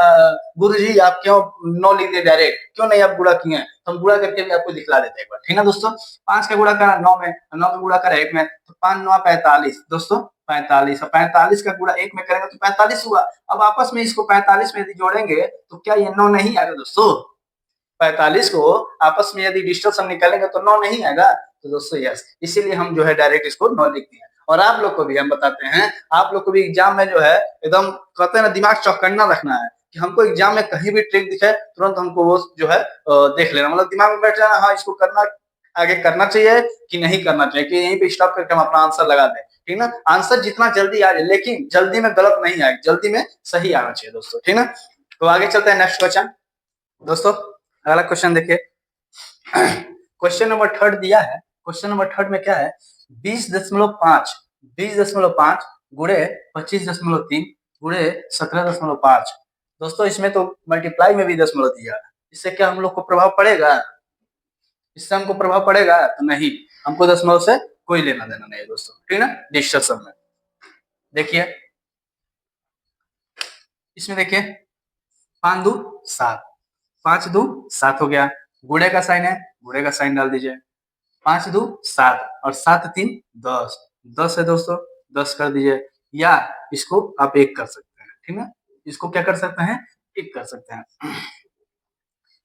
गुरु जी आप क्यों 9 लिख दे डायरेक्ट, क्यों नहीं आप गुणा किए हैं, तो हम गुणा करके भी आपको दिखला देते हैं एक बार, ठीक है दोस्तों। 5 का गुणा करा 9 में, 9 का गुणा करा 1 में, तो 5 9 45 दोस्तों, 45, 45 का गुणा 1 में करेंगे तो 45 हुआ। अब आपस में इसको 45 में यदि जोड़ेंगे तो क्या ये 9 नहीं आएगा दोस्तों, 45 को आपस में यदि डिजिटल सम निकालेंगे तो 9 नहीं आएगा, तो दोस्तों यस, इसीलिए हम जो है डायरेक्ट इसको 9 लिख दिए। और आप लोग को भी हम बताते हैं, आप लोग को भी एग्जाम में जो है एकदम कहते हैं ना दिमाग चौकन्ना रखना है, कि हमको एग्जाम में कहीं भी ट्रिक दिखे तुरंत हमको वो जो है देख लेना, मतलब दिमाग में बैठ जाना, हाँ इसको करना, आगे करना चाहिए कि नहीं करना चाहिए, कि यहीं पे स्टॉप करके हम अपना आंसर लगा दें, ठीक ना। आंसर जितना जल्दी आ जाए, लेकिन जल्दी में गलत नहीं आए, जल्दी में सही आना चाहिए दोस्तों, ठीक ना। तो आगे चलते हैं नेक्स्ट क्वेश्चन दोस्तों। अगला क्वेश्चन देखिए, क्वेश्चन नंबर थर्ड दिया है। क्वेश्चन नंबर थर्ड में क्या है, 20.5 20.5 गुणे 25.3 गुणे 17.5। दोस्तों इसमें तो मल्टीप्लाई में भी दशमलव दिया है, इससे क्या हम लोग को प्रभाव पड़ेगा, इससे हमको प्रभाव पड़ेगा तो नहीं, हमको दशमलव से कोई लेना देना नहीं है दोस्तों, ठीक है ना। डिजिटल सम में देखिए, इसमें देखिए 5 दू 7, 5 दू 7 हो गया, गुणे का साइन है, गुणे का साइन डाल दीजिए, 5 दू 7 और 7 3 10, 10 है दोस्तों, 10 कर दीजिए, या इसको आप 1 कर सकते हैं, ठीक है। इसको क्या कर सकते हैं, 1 कर सकते हैं।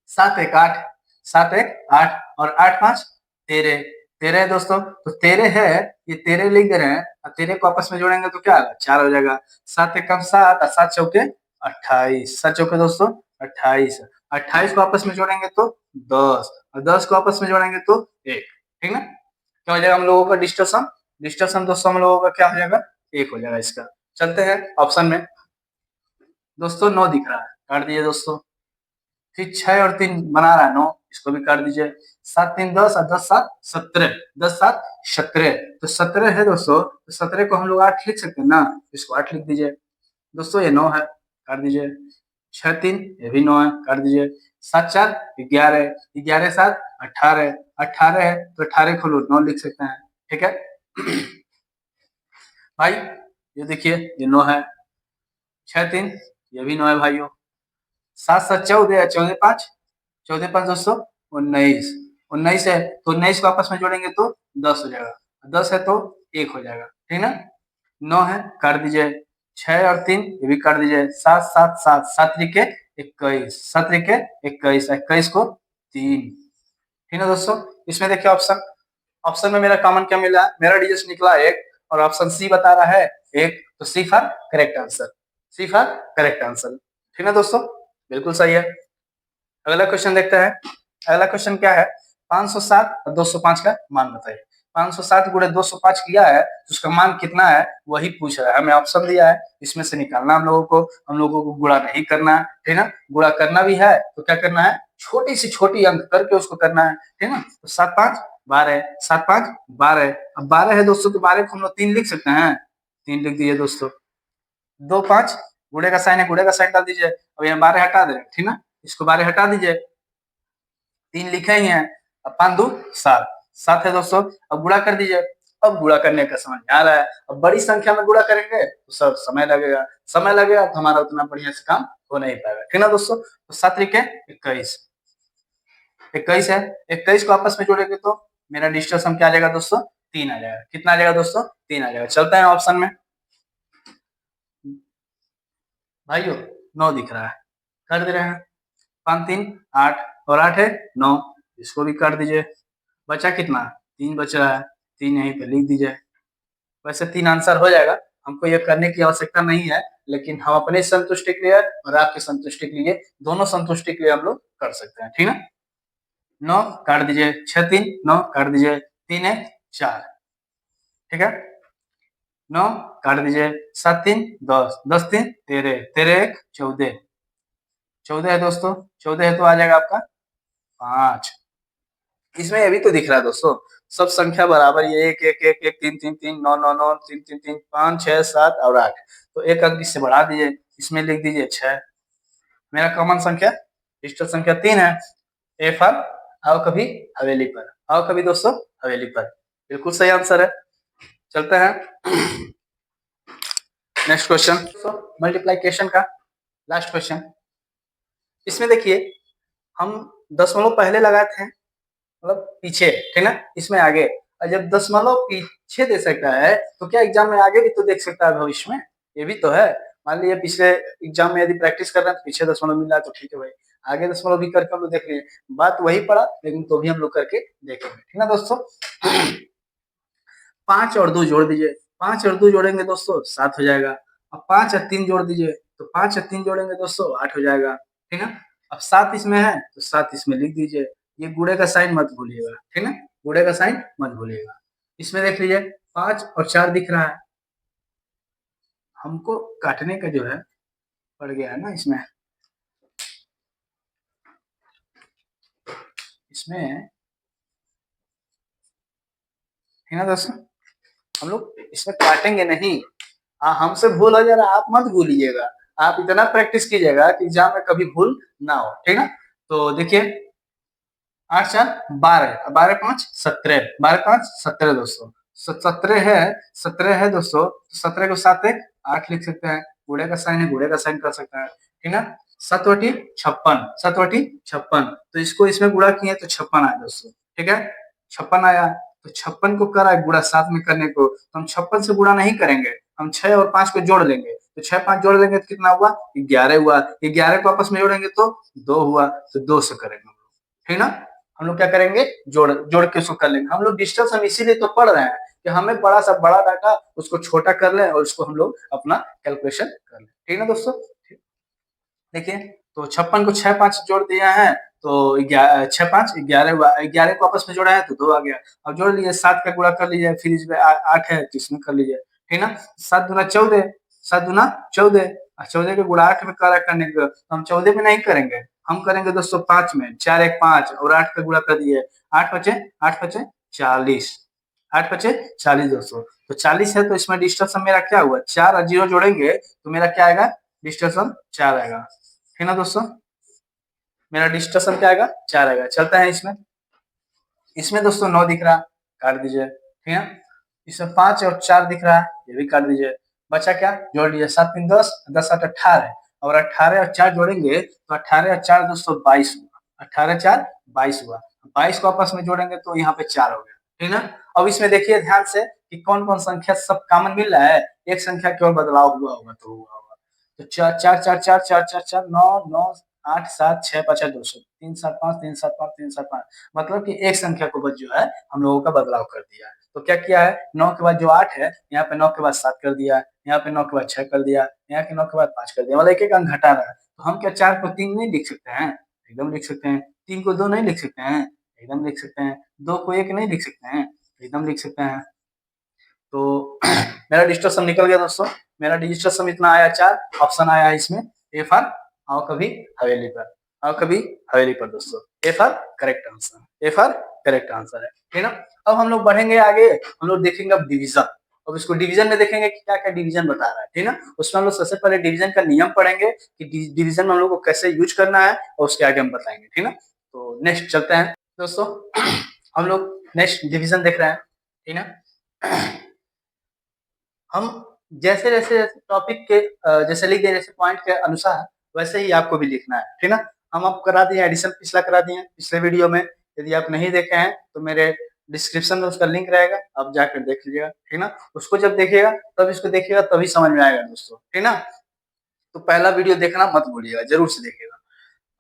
7 1 8, 7 1 8 और 8 5 13, 13 है दोस्तों, तो 13 है, ये 13 लिख दे रहे हैं और 13 को आपस में जोड़ेंगे तो क्या आएगा, 4 हो जाएगा। 7 1 7 और 7 चौके 28, 7 चौके दोस्तों 28, 28 को आपस में जोड़ेंगे तो 10 और 10 को आपस में जोड़ेंगे तो 1, ठीक ना। क्या हो जाएगा हम लोगों का डिजिटल सम, डिजिटल सम दोस्तों हम लोगों का क्या हो जाएगा, 1 हो जाएगा इसका। चलते हैं ऑप्शन में दोस्तों, 9 दिख रहा है, काट दीजिए दोस्तों। फिर 6 और 3 बना रहा है 9, इसको भी काट दीजिए। 7 3 10 और 10 7 17, 10 7 17, तो 17 है दोस्तों, तो 17 को हम लोग 8 लिख सकते हैं ना, इसको 8 लिख दीजिए दोस्तों। ये 9 है, काट दीजिए। 6 3 ये भी 9 है, काट दीजिए। 7 4 11, 11 7 18, 18 है तो 18 को लोग 9 लिख सकते हैं, ठीक है। भाई ये देखिए ये 9 है, 6 3 ये भी 9 है भाइयों। 7 7 14, 14 5, 14 5 दोस्तों 19, 19 है तो 19 को आपस में जोड़ेंगे तो 10 हो जाएगा, 10 है तो 1 हो जाएगा, ठीक ना। 9 है, काट दीजिए। 6 और 3 ये भी काट दीजिए। 7 7 7, 7 त्रिके 21, 7 त्रिके 21, 21 को 3, ठीक है दोस्तों। इसमें देखिए ऑप्शन, ऑप्शन में मेरा कॉमन क्या मिला, मेरा डिजिट निकला 1 और ऑप्शन सी बता रहा है 1, तो C for correct answer, C for correct answer, ठीक है दोस्तों, बिल्कुल सही है। अगला क्वेश्चन देखते हैं। अगला क्वेश्चन क्या है, 507 और 205 का मान बताइए। 507 गुणे 205 किया है तो उसका मान कितना है वही पूछ रहा है, हमें ऑप्शन दिया है, इसमें से निकालना हम लोगों को गुणा नहीं करना है, ठीक है। गुणा करना भी है तो क्या करना है, छोटी से छोटी अंक करके उसको करना है, ठीक है। तो 7 5 12, 7 5 12, अब 12 है दोस्तों तो 12 को हम लोग 3 लिख सकते हैं, 3 लिख दिए दोस्तों। 2 5 गुणे का साइन है, गुणे का साइन डाल दीजिए, अब यहाँ 12 हटा दे, ठीक ना, इसको 12 हटा दीजिए, 3 लिखे ही हैं, अब 5 2 7, 7 है दोस्तों, अब गुणा कर दीजिए। अब गुणा करने का समझ में आ रहा है, अब बड़ी संख्या में गुणा करेंगे तो सब समय लगेगा, समय लगेगा तो हमारा उतना बढ़िया से काम हो नहीं पाएगा, ठीक ना दोस्तों। तो 7 त्रिके 21, 21 है, 21 को आपस में जोड़ेंगे तो मेरा डिजिटल सम क्या आ जाएगा दोस्तों, 3 आ जाएगा। कितना आ जाएगा दोस्तों, 3 आ जाएगा। चलते हैं ऑप्शन में भाइयों, 9 दिख रहा है, कर दे रहे हैं। 5 3 8 और 8 है 9, इसको भी काट दीजिए। बचा कितना, 3 बच रहा है, 3 यहीं पे लिख दीजिए। वैसे 3 आंसर हो जाएगा, हमको ये करने की आवश्यकता नहीं है, लेकिन हम अपने संतुष्टि के लिए और आपकी संतुष्टि के लिए, दोनों संतुष्टि के लिए हम लोग कर सकते हैं, ठीक है। 9 काट दीजिए, 6 3 9 काट दीजिए, 3 है 4, ठीक है। 9 काट दीजिए, 7 3 10, 10 3 13, 13 1 14, 14 है दोस्तों, 14 है तो आ जाएगा आपका 5। इसमें अभी तो दिख रहा है दोस्तों, सब संख्या बराबर, ये 1 1 1 1 3 3 3 9 9 9 3 3 3 5 6 7 और 8, तो एक अंक इससे बढ़ा दीजिए, इसमें लिख दीजिए 6। मेरा कॉमन संख्या, डिजिटल संख्या 3 है। ए फॉर आओ कभी हवेली पर, आओ कभी दोस्तों हवेली पर, बिल्कुल सही आंसर है। चलते हैं नेक्स्ट क्वेश्चन, मल्टीप्लीकेशन का लास्ट क्वेश्चन। इसमें देखिए हम दशमलव पहले लगाए थे, मतलब पीछे, ठीक ना, इसमें आगे, और जब दशमलव पीछे दे सकता है तो क्या एग्जाम में आगे भी तो देख सकता है भविष्य में, ये भी तो है। मान लीजिए पिछले एग्जाम में यदि प्रैक्टिस कर रहे हैं तो पीछे दशमलव मिला तो ठीक है भाई, आगे दशमलव भी करके हम लोग देख लिए, बात वही पड़ा, लेकिन तो भी हम लोग करके देखेंगे, ठीक ना दोस्तों। 5 और 2 जोड़ दीजिए, 5 और 2 जोड़ेंगे दोस्तों 7 हो जाएगा। अब 5 और 3 जोड़ दीजिए, तो 5 और 3 जोड़ेंगे दोस्तों 8 हो जाएगा, ठीक है। अब 7 इसमें है तो 7 इसमें लिख दीजिए, ये गुणे का साइन मत भूलिएगा, ठीक है, गुणे का साइन मत भूलिएगा। इसमें देख लीजिए 5 और 4 दिख रहा है, हमको काटने का जो है पड़ गया है ना, इसमें इसमें ठीक है दोस्तों, हम लोग इसमें काटेंगे नहीं। हाँ, हमसे भूल हो जा रहा है, आप मत भूलिएगा, आप इतना प्रैक्टिस कीजिएगा कि एग्जाम में कभी भूल ना हो, ठीक है। तो देखिए 8 4 12, 12 5 17, 12 5 17 दोस्तों। 17 है दोस्तों, 17 को 7 1 8 लिख सकते हैं, गुणे का साइन है, गुणे का साइन कर सकते हैं, ठीक ना। 7/56, 7/56, तो इसको इसमें गुणा किए तो 56 आया दोस्तों, ठीक है। 56 आया, तो 56 को करा गुणा 7 में करने को, तो हम 56 से गुणा नहीं करेंगे, हम 6 और 5 को जोड़ लेंगे, तो 6 5 जोड़ लेंगे तो कितना हुआ, 11 हुआ। 11 को आपस में जोड़ेंगे तो 2 हुआ, तो 2 से करेंगे, ठीक ना। हम लोग क्या करेंगे, जोड़ जोड़ के उसको कर लेंगे। हम लोग डिस्टेंस हम इसीलिए तो पढ़ रहे हैं कि हमें बड़ा सा बड़ा डाटा उसको छोटा कर लें और उसको हम लोग अपना कैलकुलेशन कर लें, ठीक ना दोस्तों। देखिए, तो 56 को 6 5 जोड़ दिया है, तो 6 5 11 हुआ, 11 को आपस में जोड़ा है तो 2 आ गया। अब जोड़ लीजिए, 7 का गुणा कर लीजिए, फिर इसमें 8 है तो इसमें कर लीजिए, ठीक ना। 7 दूना 14, 7 दूना 14, 14 के गुणा 8 में करने को, तो हम 14 में नहीं करेंगे, हम करेंगे दोस्तों 5 में, 4 1 5 और 8 का गुणा कर दिए, 8 5 40, 8 5 40 दोस्तों। तो 40 है, तो इसमें डिस्टेंस मेरा क्या हुआ, 4 और 0 जोड़ेंगे तो मेरा क्या आएगा, डिस्टेंस 4 आएगा, है ना दोस्तों। मेरा डिस्टेंस क्या आएगा, 4 आएगा। चलता है इसमें, इसमें दोस्तों 9 दिख रहा, काट दीजिए, ठीक है। इसमें 5 और 4 दिख रहा है, ये भी काट दीजिए। बचा क्या, जोड़ लीजिए, 7 3 10, 10 8 18, और 18 और 4 जोड़ेंगे तो 18 और 4 दोस्तों 22 हुआ, 18 4 22 हुआ। 22 को आपस में जोड़ेंगे तो यहाँ पे 4 हो गया, ठीक ना। अब इसमें देखिए ध्यान से कि कौन कौन संख्या सब कॉमन मिल रहा है, एक संख्या केवल बदलाव हुआ होगा तो हुआ होगा। तो 4 4 4 4 4 4 4 9 9 8 7 6 5 200, 3 7 5 3 7 5 3 7 5, मतलब कि एक संख्या को बस जो है हम लोगों का बदलाव कर दिया है। तो क्या किया है, 9 के बाद जो 8 है, यहाँ पे 9 के बाद 7 कर दिया, यहाँ पे 9 के बाद 6 कर दिया, यहाँ के 9 के बाद 5 कर दिया, मतलब एक एक अंक घटा रहा है। तो हम क्या 4 को 3 नहीं लिख सकते हैं, एकदम लिख सकते हैं। 3 को 2 नहीं लिख सकते हैं, एकदम लिख सकते हैं। 2 को 1 नहीं लिख सकते हैं, एकदम लिख सकते हैं। तो मेरा डिजिटल सम निकल गया दोस्तों, मेरा डिजिटल सम इतना आया 4, ऑप्शन आया है इसमें ए फॉर आओ कभी हवेली पर, आओ कभी हवेली पर दोस्तों, A for correct answer, A for correct answer है, ठीक ना। अब हम लोग बढ़ेंगे आगे, हम लोग देखेंगे अब डिवीजन। अब इसको डिवीजन में देखेंगे कि क्या क्या डिवीजन बता रहा है, ठीक ना। उसमें हम लोग सबसे पहले डिवीजन का नियम पढ़ेंगे कि डिवीजन में हम लोग को कैसे यूज करना है, और उसके आगे हम बताएंगे, ठीक ना। तो नेक्स्ट चलते हैं दोस्तों, हम लोग नेक्स्ट डिवीजन देख रहे हैं, ठीक ना। हम जैसे जैसे टॉपिक के जैसे लिख दिए, जैसे पॉइंट के अनुसार वैसे ही आपको भी लिखना है, ठीक ना। हम आपको करा दिए एडिशन, पिछला करा दिए पिछले वीडियो में, यदि आप नहीं देखे हैं तो मेरे डिस्क्रिप्शन में उसका लिंक रहेगा, आप जाकर देख लीजिएगा, ठीक ना। उसको जब देखिएगा तब इसको देखिएगा तभी समझ में आएगा दोस्तों, ठीक ना। तो पहला वीडियो देखना मत भूलिएगा, जरूर से देखिएगा।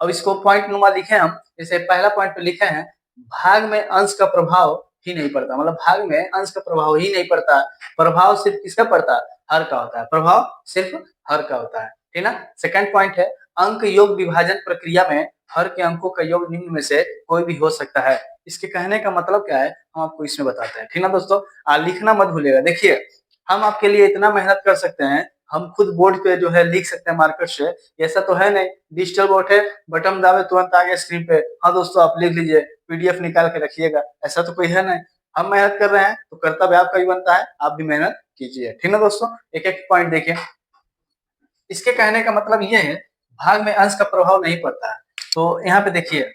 अब इसको पॉइंट नुमा लिखे हम, जैसे पहला पॉइंट पे लिखे हैं, भाग में अंश का प्रभाव ही नहीं पड़ता, मतलब भाग में अंश का प्रभाव ही नहीं पड़ता, प्रभाव सिर्फ किसका पड़ता है, हर का होता है, प्रभाव सिर्फ हर का होता है, ठीक ना। सेकंड पॉइंट है, अंक योग विभाजन प्रक्रिया में हर के अंकों का योग निम्न में से कोई भी हो सकता है। इसके कहने का मतलब क्या है, हम आपको इसमें बताते हैं, ठीक ना दोस्तों। लिखना मत भूलिएगा। देखिए, हम आपके लिए इतना मेहनत कर सकते हैं, हम खुद बोर्ड पे जो है लिख सकते हैं मार्कर से, ऐसा तो है नहीं, डिजिटल बोर्ड है, बटन दाबे तुरंत आ गया स्क्रीन पे, हाँ दोस्तों आप लिख लीजिए, पीडीएफ निकाल के रखिएगा, ऐसा तो कोई है नहीं। हम मेहनत कर रहे हैं तो कर्तव्य आपका भी बनता है, आप भी मेहनत कीजिए, ठीक ना दोस्तों। एक एक पॉइंट देखिए, इसके कहने का मतलब ये है, भाग में अंश का प्रभाव नहीं पड़ता है। तो यहाँ पे देखिए,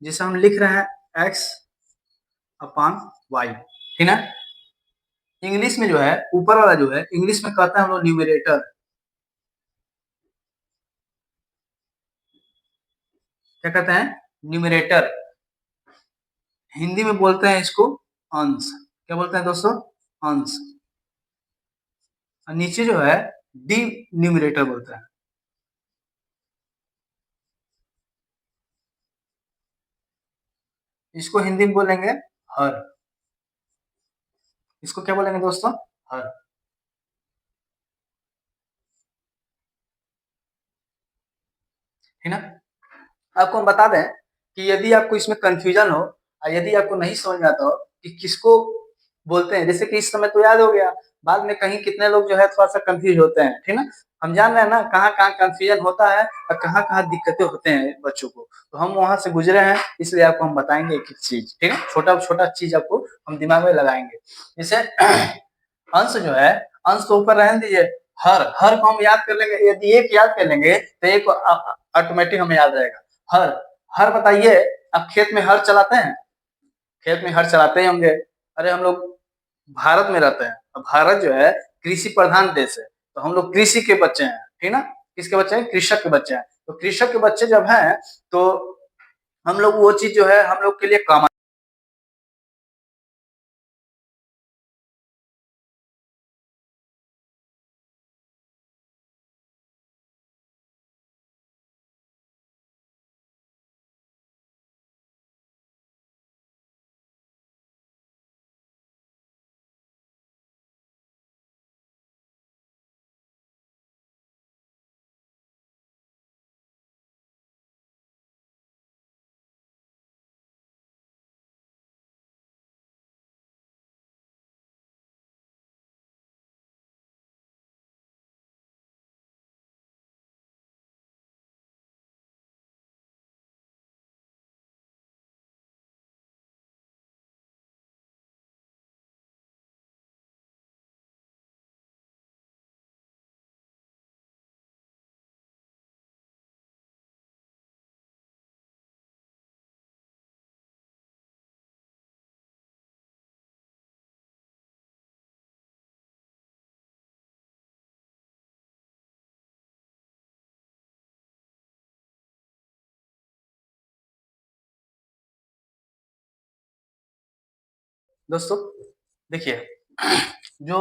जैसे हम लिख रहे हैं एक्स अपॉन वाई, ठीक ना। इंग्लिश में जो है ऊपर वाला जो है, इंग्लिश में कहते हैं हम लोग न्यूमरेटर, क्या कहते हैं, न्यूमरेटर। हिंदी में बोलते हैं इसको अंश, क्या बोलते हैं दोस्तों, अंश। और नीचे जो है डी न्यूमरेटर बोलते हैं, इसको हिंदी में बोलेंगे हर, इसको क्या बोलेंगे दोस्तों, हर, ठीक ना। आपको हम बता दें कि यदि आपको इसमें कंफ्यूजन हो, और यदि आपको नहीं समझ में आता हो कि किसको बोलते हैं, जैसे कि इस समय तो याद हो गया, बाद में कहीं कितने लोग जो है थोड़ा सा कंफ्यूज होते हैं, ठीक ना। हम जान रहे हैं ना कहाँ कहाँ कंफ्यूजन होता है और कहाँ कहाँ दिक्कतें होते हैं बच्चों को, तो हम वहां से गुजरे हैं, इसलिए आपको हम बताएंगे एक एक चीज, ठीक है, छोटा छोटा चीज आपको हम दिमाग में लगाएंगे। जैसे अंश जो है, अंश तो ऊपर रहने दीजिए, हर, हर को हम याद कर लेंगे, यदि एक याद कर लेंगे तो एक ऑटोमेटिक हमें याद रहेगा, हर, हर बताइए आप खेत में हर चलाते हैं, खेत में हर चलाते ही होंगे। अरे हम लोग भारत में रहते हैं, और भारत जो है कृषि प्रधान देश है, तो हम लोग कृषि के बच्चे हैं, ठीक ना। किसके बच्चे हैं? कृषक के बच्चे हैं। तो कृषक के बच्चे जब हैं, तो हम लोग वो चीज जो है हम लोग के लिए काम। दोस्तों देखिए, जो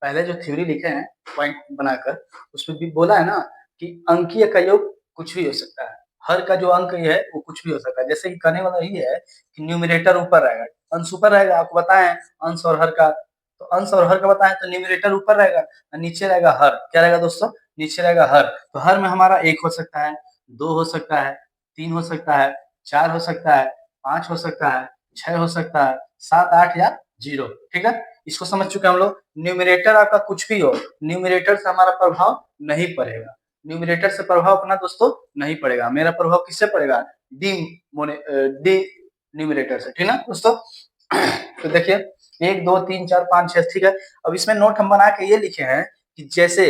पहले जो थ्योरी लिखे हैं पॉइंट बनाकर, उसमें भी बोला है ना कि अंकीय का योग कुछ भी हो सकता है। हर का जो अंक है वो कुछ भी हो सकता है। जैसे कि कहने वाला यही है कि न्यूमरेटर ऊपर रहेगा, अंश ऊपर रहेगा। आपको बताएं अंश और हर का, तो अंश और हर का बताएं तो न्यूमरेटर ऊपर रहेगा और नीचे रहेगा हर। क्या रहेगा दोस्तों? नीचे रहेगा हर। तो हर में हमारा 1 हो सकता है, 2 हो सकता है, 3 हो सकता है, 4 हो सकता है, 5 हो सकता है, 6 हो सकता है, 7, 8 या 0। ठीक है, इसको समझ चुके हैं हम लोग। न्यूमरेटर आपका कुछ भी हो, न्यूमरेटर से हमारा प्रभाव नहीं पड़ेगा। न्यूमरेटर से प्रभाव अपना दोस्तों नहीं पड़ेगा। मेरा प्रभाव किससे पड़ेगा? डी डी न्यूमरेटर से, ठीक है दोस्तों। तो देखिए 1 2 3 4 5 6, ठीक है। अब इसमें नोट हम बना के ये लिखे हैं कि जैसे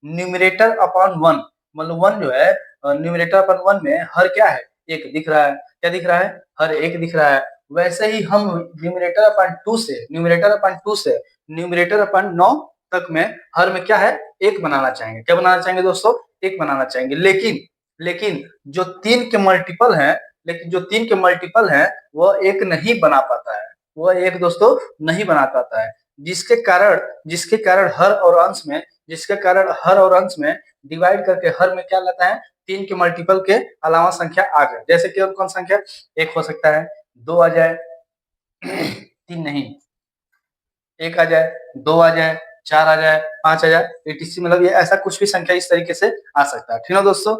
न्यूमरेटर अपॉन 1, मतलब 1 जो है न्यूमरेटर अपॉन 1 में हर क्या है? 1 दिख रहा है। क्या दिख रहा है? हर 1 दिख रहा है। वैसे ही हम न्यूमरेटर अपॉन 2 से, न्यूमरेटर अपॉन 2 से न्यूमरेटर अपॉन 9 तक में हर में क्या है? 1 बनाना चाहेंगे। क्या बनाना चाहेंगे दोस्तों? 1 बनाना चाहेंगे। लेकिन लेकिन जो 3 के मल्टीपल है, लेकिन जो 3 के मल्टीपल है वो 1 नहीं बना पाता है। वो 1 दोस्तों नहीं बना पाता है। जिसके कारण हर और अंश में डिवाइड करके हर में क्या लाता है? 3 के मल्टीपल के अलावा संख्या आ जाए। जैसे कि कौन संख्या? 1 हो सकता है, 2 आ जाए, 3 नहीं, 1 आ जाए, 2 आ जाए, 4 आ जाए, 5 आ जाए, etc। मतलब ये ऐसा कुछ भी संख्या इस तरीके से आ सकता है। ठीक है दोस्तों,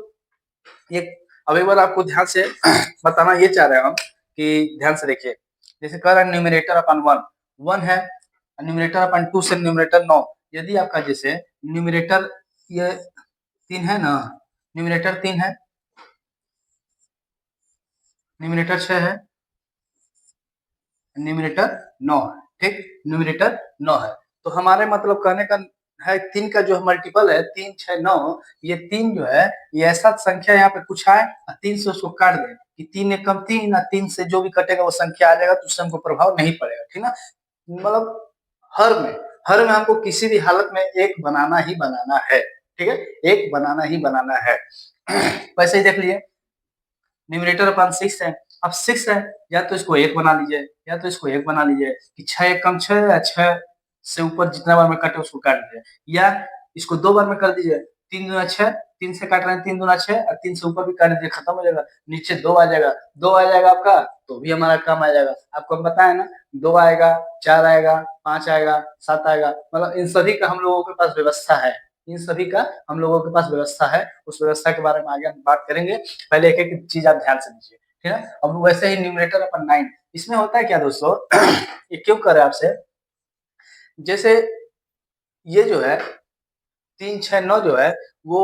ये अब एक बार आपको ध्यान से बताना ये चाह रहे हैं हम कि ध्यान से देखिए। जैसे कह रहा है न्यूमरेटर अपन 1, 1 है, न्यूमरेटर अपन 2 से न्यूमरेटर 9। यदि आपका जैसे न्यूमरेटर ये 3 है ना, न्यूमरेटर 3 है, न्यूमरेटर 6 है, न्यूमरेटर 9 है, ठीक। न्यूमरेटर 9 है, तो हमारे मतलब कहने का है 3 का जो मल्टीपल है 3 6 9, ये 3 जो है ये ऐसा संख्या यहाँ पे कुछ आए और 3 से उसको काट दें कि 3 एकम 3 और 3 से जो भी कटेगा वो संख्या आ जाएगा, तो उससे हमको प्रभाव नहीं पड़ेगा। ठीक ना, मतलब हर में हर में हमको किसी भी हालत में 1 बनाना ही बनाना है। ठीक है, 1 बनाना ही बनाना है। वैसे ही देख लिए न्यूमरेटर अपन 6 है। अब 6 है, या तो इसको 1 बना लीजिए, या तो इसको 1 बना लीजिए कि 6 एकम 6 या 6 से ऊपर जितना बार में काटे उसको काट लीजिए, या इसको 2 बार में कर दीजिए। 3 दूना 6, 3 से काट रहे हैं, 3 दूना 6 और 3 से ऊपर भी काट दीजिए, खत्म हो जाएगा। नीचे 2 आ जाएगा, 2 आ जाएगा आपका, तो भी हमारा काम आ जाएगा। आपको हम बताए ना, 2 आएगा, 4 आएगा, 5 आएगा, 7 आएगा, मतलब इन सभी का हम लोगों के पास व्यवस्था है। इन सभी का हम लोगों के पास व्यवस्था है। उस व्यवस्था के बारे में आगे हम बात करेंगे। पहले एक एक चीज आप ध्यान से दीजिए, ठीक है। अब वैसे ही न्यूमरेटर अपन 9, इसमें होता है क्या दोस्तों? ये क्यों करे आपसे, जैसे ये जो है 3 6 9 जो है वो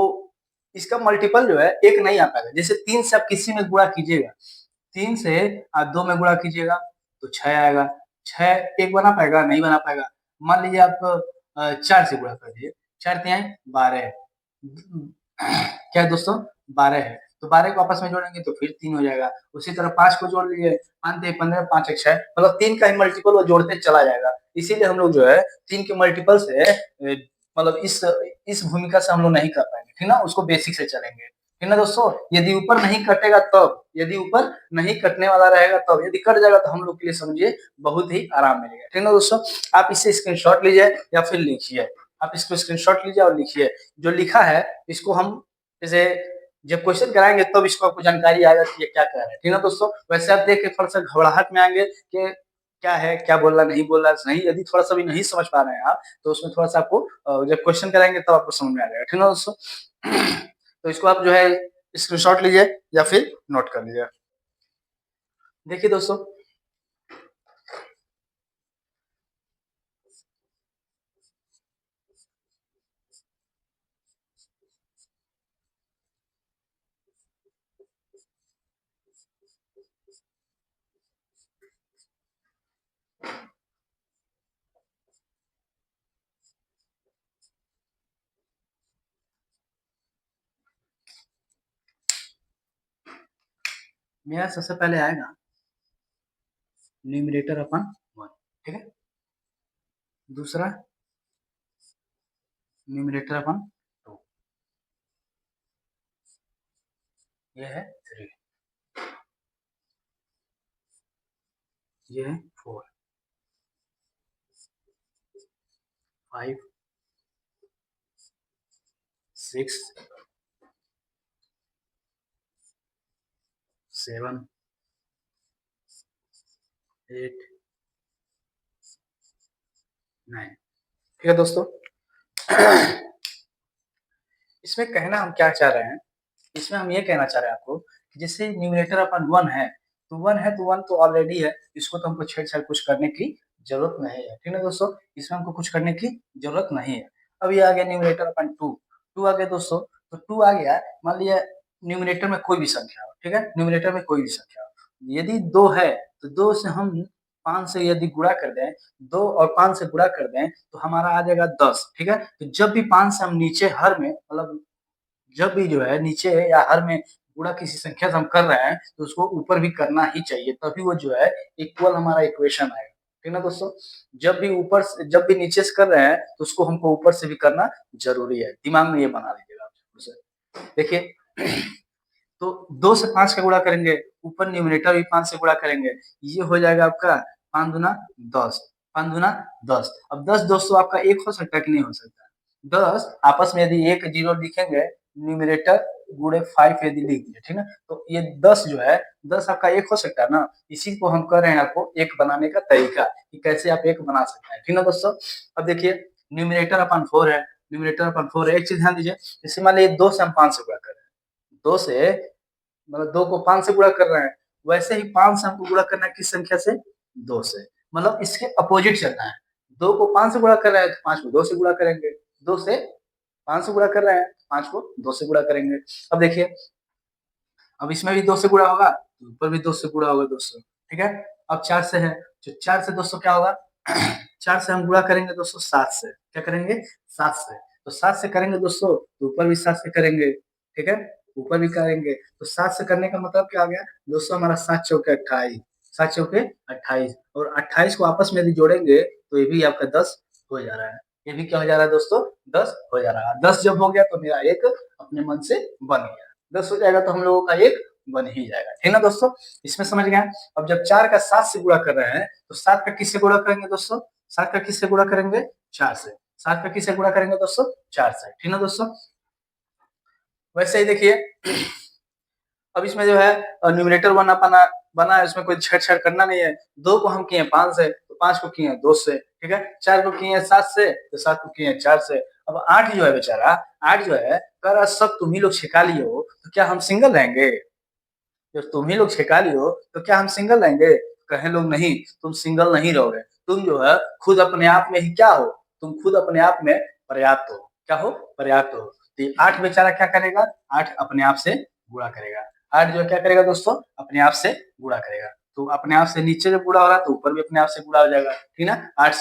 इसका मल्टीपल जो है 1 नहीं आ पाएगा। जैसे 3 से आप किसी में गुणा कीजिएगा, 3 से आप 2 में गुणा कीजिएगा तो 6 आएगा। 6 1 बना पाएगा? नहीं बना पाएगा। मान लीजिए आप 4 से गुणा कर दीजिए, 4 तिहाई 12 क्या है दोस्तों? 12 है। तो 12 को आपस में जोड़ेंगे तो फिर 3 हो जाएगा। उसी तरह 5 को जोड़ लीजिए, 5 3 15, 5 1 6, मतलब 3 का ही मल्टीपल वो जोड़ते चला जाएगा। इसीलिए हम लोग जो है 3 के मल्टीपल से मतलब इस भूमिका से हम लोग नहीं कर पाएंगे, ठीक ना, उसको बेसिक से चलेंगे, ठीक ना दोस्तों। यदि ऊपर नहीं कटेगा तब, यदि ऊपर नहीं कटने वाला रहेगा तब, यदि कट जाएगा तो हम लोग के लिए समझिए बहुत ही आराम मिलेगा, ठीक ना दोस्तों। आप इससे स्क्रीनशॉट लीजिए या फिर लिखिए, आप इसको स्क्रीनशॉट लीजिए और लिखिए। जो लिखा है इसको हम जैसे जब क्वेश्चन कराएंगे तब इसको आपको जानकारी आएगा कि ये क्या कह रहा है, ठीक ना दोस्तों। वैसे आप देख के थोड़ा सा घबराहट में आएंगे कि क्या है, क्या बोल रहा नहीं बोल रहा नहीं, यदि थोड़ा सा भी नहीं समझ पा रहे हैं आप तो उसमें थोड़ा सा आपको जब क्वेश्चन कराएंगे तब आपको समझ में आ जाएगा, ठीक ना दोस्तों। तो इसको आप जो है स्क्रीनशॉट लीजिए या फिर नोट कर लीजिए। देखिए दोस्तों, मेरा सबसे पहले आएगा न्यूमरेटर अपन 1, ठीक है। दूसरा न्यूमरेटर अपन 2, ये है 3, ये है 4 5 6 7 8 9, ठीक है दोस्तों। इसमें कहना हम क्या चाह रहे हैं, इसमें हम ये कहना चाह रहे हैं आपको कि जैसे न्यूमरेटर अपन 1 है तो 1 है तो 1 तो ऑलरेडी है, इसको तो हमको छेड़छाड़ कुछ करने की जरूरत नहीं है, ठीक है दोस्तों। इसमें हमको कुछ करने की जरूरत नहीं है। अब ये आ गया न्यूमरेटर अपन 2, 2 आ गया दोस्तों। तो 2 आ गया, मान लिया न्यूमरेटर में कोई भी संख्या हो, ठीक है, न्यूमरेटर में कोई भी संख्या हो, यदि 2 है तो 2 से हम 5 से यदि गुणा कर दें, 2 और 5 से गुणा कर दें तो हमारा आ जाएगा 10, ठीक है। तो जब भी 5 से हम नीचे हर में मतलब जब भी जो है नीचे या हर में गुणा किसी संख्या से हम कर रहे हैं तो उसको ऊपर भी करना ही चाहिए, तभी वो जो है इक्वल हमारा इक्वेशन आएगा, ठीक ना दोस्तों। जब भी नीचे से कर रहे हैं तो उसको हमको ऊपर से भी करना जरूरी है, दिमाग में ये बना लीजिएगा आप। देखिए, तो 2 से 5 का गुणा करेंगे, ऊपर न्यूमरेटर भी 5 से गुणा करेंगे, ये हो जाएगा आपका 5 दूना 10, 5 दूना 10। अब 10 दोस्तों आपका 1 हो सकता है कि नहीं हो सकता? 10 आपस में यदि 1 0 लिखेंगे, न्यूमरेटर गुणे 5 यदि लिख दिए, ठीक है, तो ये 10 जो है 10 आपका 1 हो सकता है ना। इसी को हम कर रहे हैं आपको 1 बनाने का तरीका कि कैसे आप 1 बना सकते हैं, ठीक ना दोस्तों। अब देखिए न्यूमरेटर अपन 4 है, न्यूमरेटर अपन 4 है, एक चीज ध्यान दीजिए, जैसे मान लीजिए 2 से हम 5 से गुणा कर रहे हैं, 2 से मतलब 2 को 5 से गुणा कर रहे हैं, वैसे ही 5 से हमको गुणा करना है किस संख्या से? 2 से, मतलब इसके अपोजिट चलना है। 2 को 5 से गुणा कर रहे हैं तो 5 को 2 से गुणा करेंगे, 2 से 5 से गुणा कर रहे हैं, 5 को 2 से गुणा करेंगे। अब देखिए, अब इसमें भी 2 से गुणा होगा, ऊपर भी 2 से गुणा होगा दोस्तों, ठीक है। अब 4 से है, तो 4 से दोस्तों क्या होगा? 4 से हम गुणा करेंगे दोस्तों 7 से, क्या करेंगे? 7 से। तो 7 से करेंगे दोस्तों तो ऊपर भी 7 से करेंगे, ठीक है, ऊपर भी करेंगे। तो 7 से करने का मतलब क्या आ गया दोस्तों? हमारा 7 चौके 28, 7 चौके 28, और 28 को आपस में यदि जोड़ेंगे तो ये भी आपका 10 हो जा रहा है। ये भी क्या हो जा रहा है दोस्तों? 10 हो जा रहा है। 10 जब हो गया तो मेरा एक अपने मन से बन गया, 10 हो जाएगा तो हम लोगों का एक बन ही जाएगा, ठीक ना दोस्तों। इसमें समझ गए। अब जब 4 का 7 से गुणा कर रहे हैं तो 7 का किससे गुणा करेंगे दोस्तों? 7 का किससे गुणा करेंगे? 4 से। 7 का किससे गुणा करेंगे दोस्तों? 4 से, ठीक ना दोस्तों। वैसे ही देखिए, अब इसमें जो है न्यूमरेटर बना है, उसमें कोई छेड़छाड़ करना नहीं है। 2 को हम किए 5 से, तो 5 को किए 2 से, ठीक है। 4 को किए 7 से, तो 7 को किए 4 से। अब 8 जो है बेचारा, 8 जो है कह रहा सब तुम ही लोग छिका लिए हो तो क्या हम सिंगल रहेंगे? जब तुम ही लोग छिका लिए हो तो क्या हम सिंगल रहेंगे? कहे लोग नहीं, तुम सिंगल नहीं रहोगे, तुम जो है खुद अपने आप में ही क्या हो? तुम खुद अपने आप में पर्याप्त हो। क्या हो? पर्याप्त हो। तो ये 8 बेचारा क्या करेगा? 8 अपने आप से गुणा करेगा। 8 जो है क्या करेगा दोस्तों? अपने आप से गुणा करेगा। तो अपने आप से नीचे जब गुणा हो रहा है तो ऊपर भी अपने आप से गुणा हो जाएगा, ठीक ना। 8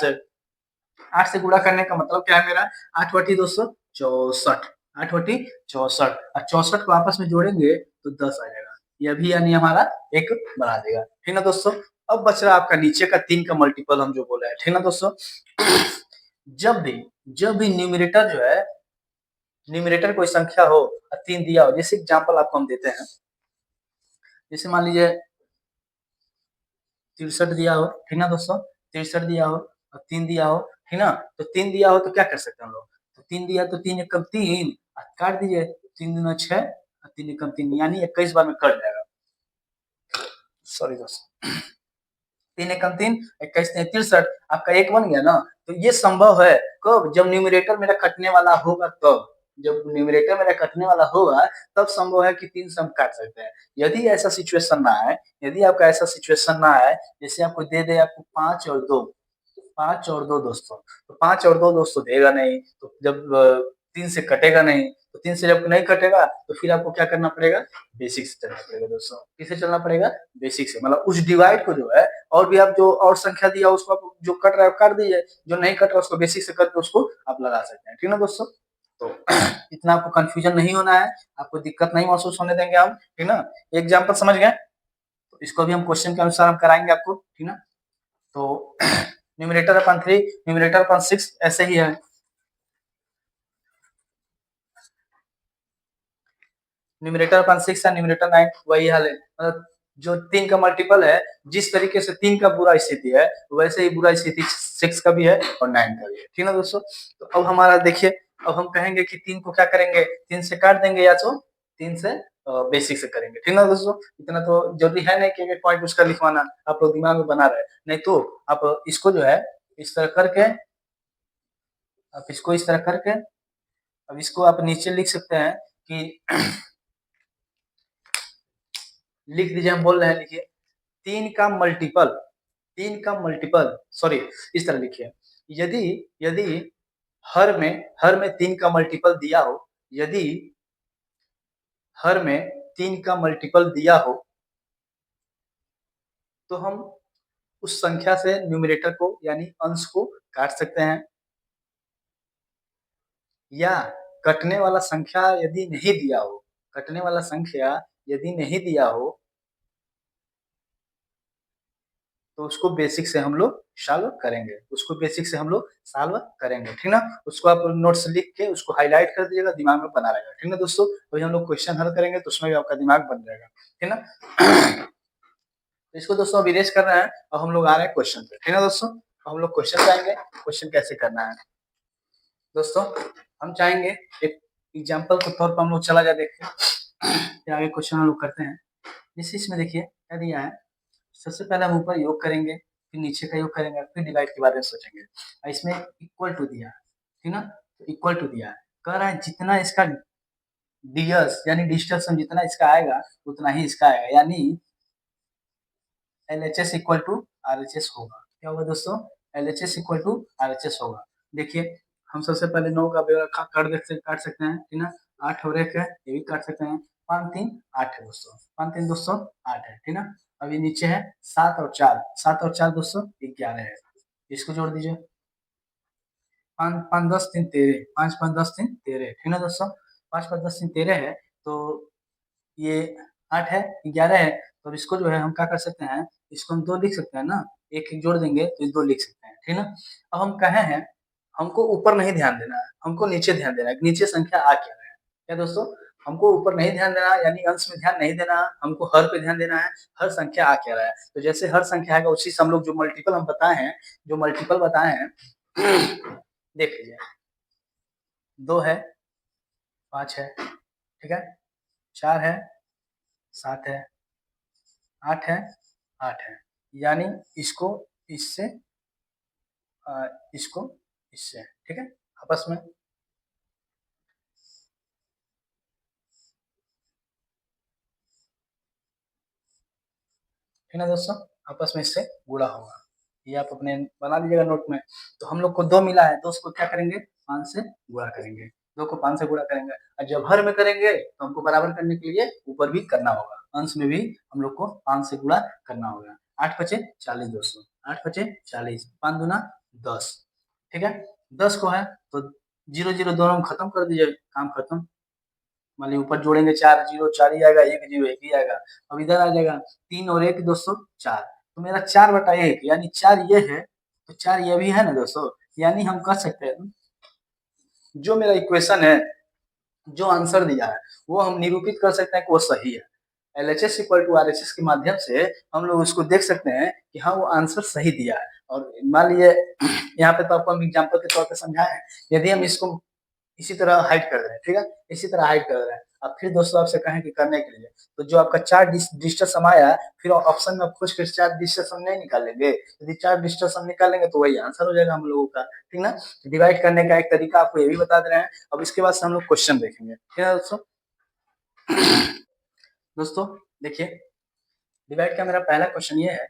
से गुणा करने का मतलब क्या है मेरा? 8 बटी 264, 8/64 और 64 को आपस में जोड़ेंगे तो 10 आ जाएगा। यह भी यानी हमारा एक बना देगा। ठीक ना दोस्तों। अब बच रहा आपका नीचे का 3 का मल्टीपल हम जो बोला है। ठीक ना दोस्तों। जब भी न्यूमरेटर जो है, न्यूमरेटर कोई संख्या हो और 3 दिया हो, जैसे एग्जांपल आपको हम देते हैं, जैसे मान लीजिए 63 दिया हो। ठीक ना दोस्तों। 63 दिया हो और 3 दिया हो। ठीक ना। तो 3 दिया हो तो क्या कर सकते हैं हम लोग, तो 3 दिया तो 3 एकम 3 काट दीजिए, 3 दूना 6 और 3 एकम 3 यानी 21 बार में कट जाएगा। सॉरी दोस्तों। 3 एकम 3 21 63 आपका एक बन गया ना। तो ये संभव है कब, जब न्यूमरेटर मेरा कटने वाला होगा तब, जब न्यूमरेटर मेरा कटने वाला होगा तब संभव है कि 3 से हम काट सकते हैं। यदि ऐसा सिचुएशन ना आए, यदि आपका ऐसा सिचुएशन ना आए, जैसे आपको दे दे आपको 5 और 2, 5 और 2 दोस्तों, तो 5 और 2 दोस्तों देगा नहीं, तो जब 3 से कटेगा नहीं, तो 3 से जब नहीं कटेगा तो फिर आपको क्या करना पड़ेगा, बेसिक से चलना पड़ेगा दोस्तों। किससे चलना पड़ेगा, बेसिक से, मतलब उस डिवाइड को जो है, और भी आप जो और संख्या दिया उसको आप जो कट रहा है काट दीजिए, जो नहीं कट रहा उसको बेसिक से करके उसको आप लगा सकते हैं। ठीक ना दोस्तों। तो इतना आपको कंफ्यूजन नहीं होना है, आपको दिक्कत नहीं महसूस होने देंगे हम। ठीक ना। एग्जाम्पल समझ गए, तो इसको भी हम क्वेश्चन के अनुसार हम कराएंगे आपको। ठीक ना। तो न्यूमरेटर अपन 3, न्यूमरेटर अपन 6 ऐसे ही है। न्यूमरेटर अपन 6 है, न्यूमरेटर 9 वही हाल है। मतलब जो 3 का मल्टीपल है, जिस तरीके से 3 का बुरा स्थिति है वैसे ही बुरा स्थिति 6 का भी है और 9 का भी है। ठीक है दोस्तों। तो अब हमारा देखिए, अब हम कहेंगे कि 3 को क्या करेंगे, 3 से काट देंगे या तो 3 से बेसिक से करेंगे। ठीक ना दोस्तों। इतना तो जरूरी है नहीं कि एक पॉइंट उसका लिखवाना, आप लोग दिमाग में बना रहे, नहीं तो आप इसको जो है इस तरह करके, आप इसको इस तरह करके, अब इसको आप नीचे लिख सकते हैं कि लिख दीजिए, हम बोल रहे हैं, लिखिए 3 का मल्टीपल, 3 का मल्टीपल, सॉरी इस तरह लिखिए, यदि यदि हर में 3 का मल्टीपल दिया हो, यदि हर में 3 का मल्टीपल दिया हो, तो हम उस संख्या से न्यूमरेटर को यानी अंश को काट सकते हैं, या कटने वाला संख्या यदि नहीं दिया हो, कटने वाला संख्या यदि नहीं दिया हो तो उसको बेसिक से हम लोग सॉल्व करेंगे, उसको बेसिक से हम लोग सॉल्व करेंगे। ठीक ना। उसको आप नोट्स लिख के उसको हाईलाइट कर दीजिएगा, दिमाग में बना रहेगा। ठीक ना दोस्तों। वही हम लोग क्वेश्चन हल करेंगे तो उसमें भी आपका दिमाग बन जाएगा। ठीक ना। तो इसको दोस्तों अब इरेज कर रहे हैं, अब हम लोग आ रहे हैं क्वेश्चन पे। ठीक है दोस्तों। अब हम लोग क्वेश्चन पे आएंगे, क्वेश्चन कैसे करना है दोस्तों। हम चाहेंगे एक एग्जाम्पल के तौर पर हम लोग चला जाए, देखिए फिर आगे क्वेश्चन हम लोग करते हैं। जैसे इसमें देखिए क्या दिया है, सबसे पहले हम ऊपर योग करेंगे, फिर नीचे का योग करेंगे, फिर डिवाइड के बारे में सोचेंगे। और इसमें इक्वल टू दिया है, ठीक ना। तो इक्वल टू दिया है, कह रहा है जितना इसका डियर्स यानी डिजिटल सम जितना इसका आएगा उतना ही इसका आएगा, यानी LHS इक्वल टू RHS होगा। क्या होगा दोस्तों, LHS इक्वल टू RHS होगा। देखिए हम सबसे पहले 9 का ब्यौरा काट सकते हैं, ठीक ना। 8 और 1 है, ये भी काट सकते हैं। 5 3 8 है दोस्तों, 5 3 दोस्तों 8 है, ठीक ना। अभी नीचे है 7 और 4, 7 और 4 दोस्तों 11 है, इसको जोड़ दीजिए। 5 5 10 3 13, 5 5 10 3 13, ठीक ना दोस्तों। 5 5 10 3 13 है, तो ये 8 है, 11 है, तो इसको जो है हम क्या कर सकते हैं, इसको हम 2 लिख सकते हैं ना, एक एक जोड़ देंगे तो 2 लिख सकते हैं, ठीक ना। अब हम कहे हैं हमको ऊपर नहीं ध्यान देना है, हमको नीचे ध्यान देना है, नीचे संख्या आ क्या रहा है। क्या दोस्तों, हमको ऊपर नहीं ध्यान देना है, यानी अंश में ध्यान नहीं देना है, हमको हर पे ध्यान देना है, हर संख्या आ क्या रहा है। तो जैसे हर संख्या आएगा उसी से हम लोग जो मल्टीपल हम बताए हैं, जो मल्टीपल बताए हैं देख लीजिए, 2 है, 5 है, ठीक है, 4 है, 7 है, 8 है, 8 है, यानी इसको इससे इसको इससे, ठीक है, आपस में ठीक है दोस्तों, आपस में इससे गुणा होगा। ये आप अपने बना लीजिएगा नोट में। तो हम लोग को 2 मिला है, 2 को क्या करेंगे, 5 से गुणा करेंगे, 2 को 5 से गुणा करेंगे, और जब हर में करेंगे तो हमको बराबर करने के लिए ऊपर भी करना होगा, अंश में भी हम लोग को 5 से गुणा करना होगा। 8 पचे 40 दोस्तों, 8 पचे 40, 5 दूना 10, ठीक है। 10 को है तो जीरो जीरो दोनों खत्म कर दीजिए, काम खत्म। मान लीजिए ऊपर जोड़ेंगे 4 जीरो 4 ही आएगा, 1 जीरो 1 ही आएगा। अब इधर आ जाएगा 3 और 1 दोस्तों 4, तो मेरा 4/1 यानी 4 ये है, तो 4 ये भी है ना दोस्तों, यानी हम कह सकते हैं जो मेरा इक्वेशन है, जो आंसर दिया है, वो हम निरूपित कर सकते हैं कि वो सही है। LHS इक्वल टू RHS के माध्यम से हम लोग उसको देख सकते हैं कि हाँ वो आंसर सही दिया है। और मान लीजिए यहाँ पे तो आपको हम एग्जाम्पल के तौर पे समझाए हैं, यदि हम इसको इसी तरह हाइड कर रहे हैं, ठीक है, इसी तरह हाइड कर रहे हैं। अब फिर दोस्तों आपसे कहें कि करने के लिए, तो जो आपका 4 डिजिटल सम आया, फिर ऑप्शन में खोज कर 4 डिजिटल सम नहीं निकालेंगे, यदि 4 डिजिटल सम निकालेंगे तो वही आंसर हो जाएगा हम लोगों का, ठीक ना। डिवाइड करने का एक तरीका आपको ये भी बता दे रहे हैं। अब इसके बाद से हम लोग क्वेश्चन देखेंगे, ठीक है दोस्तों। दोस्तों देखिए, डिवाइड का मेरा पहला क्वेश्चन ये है,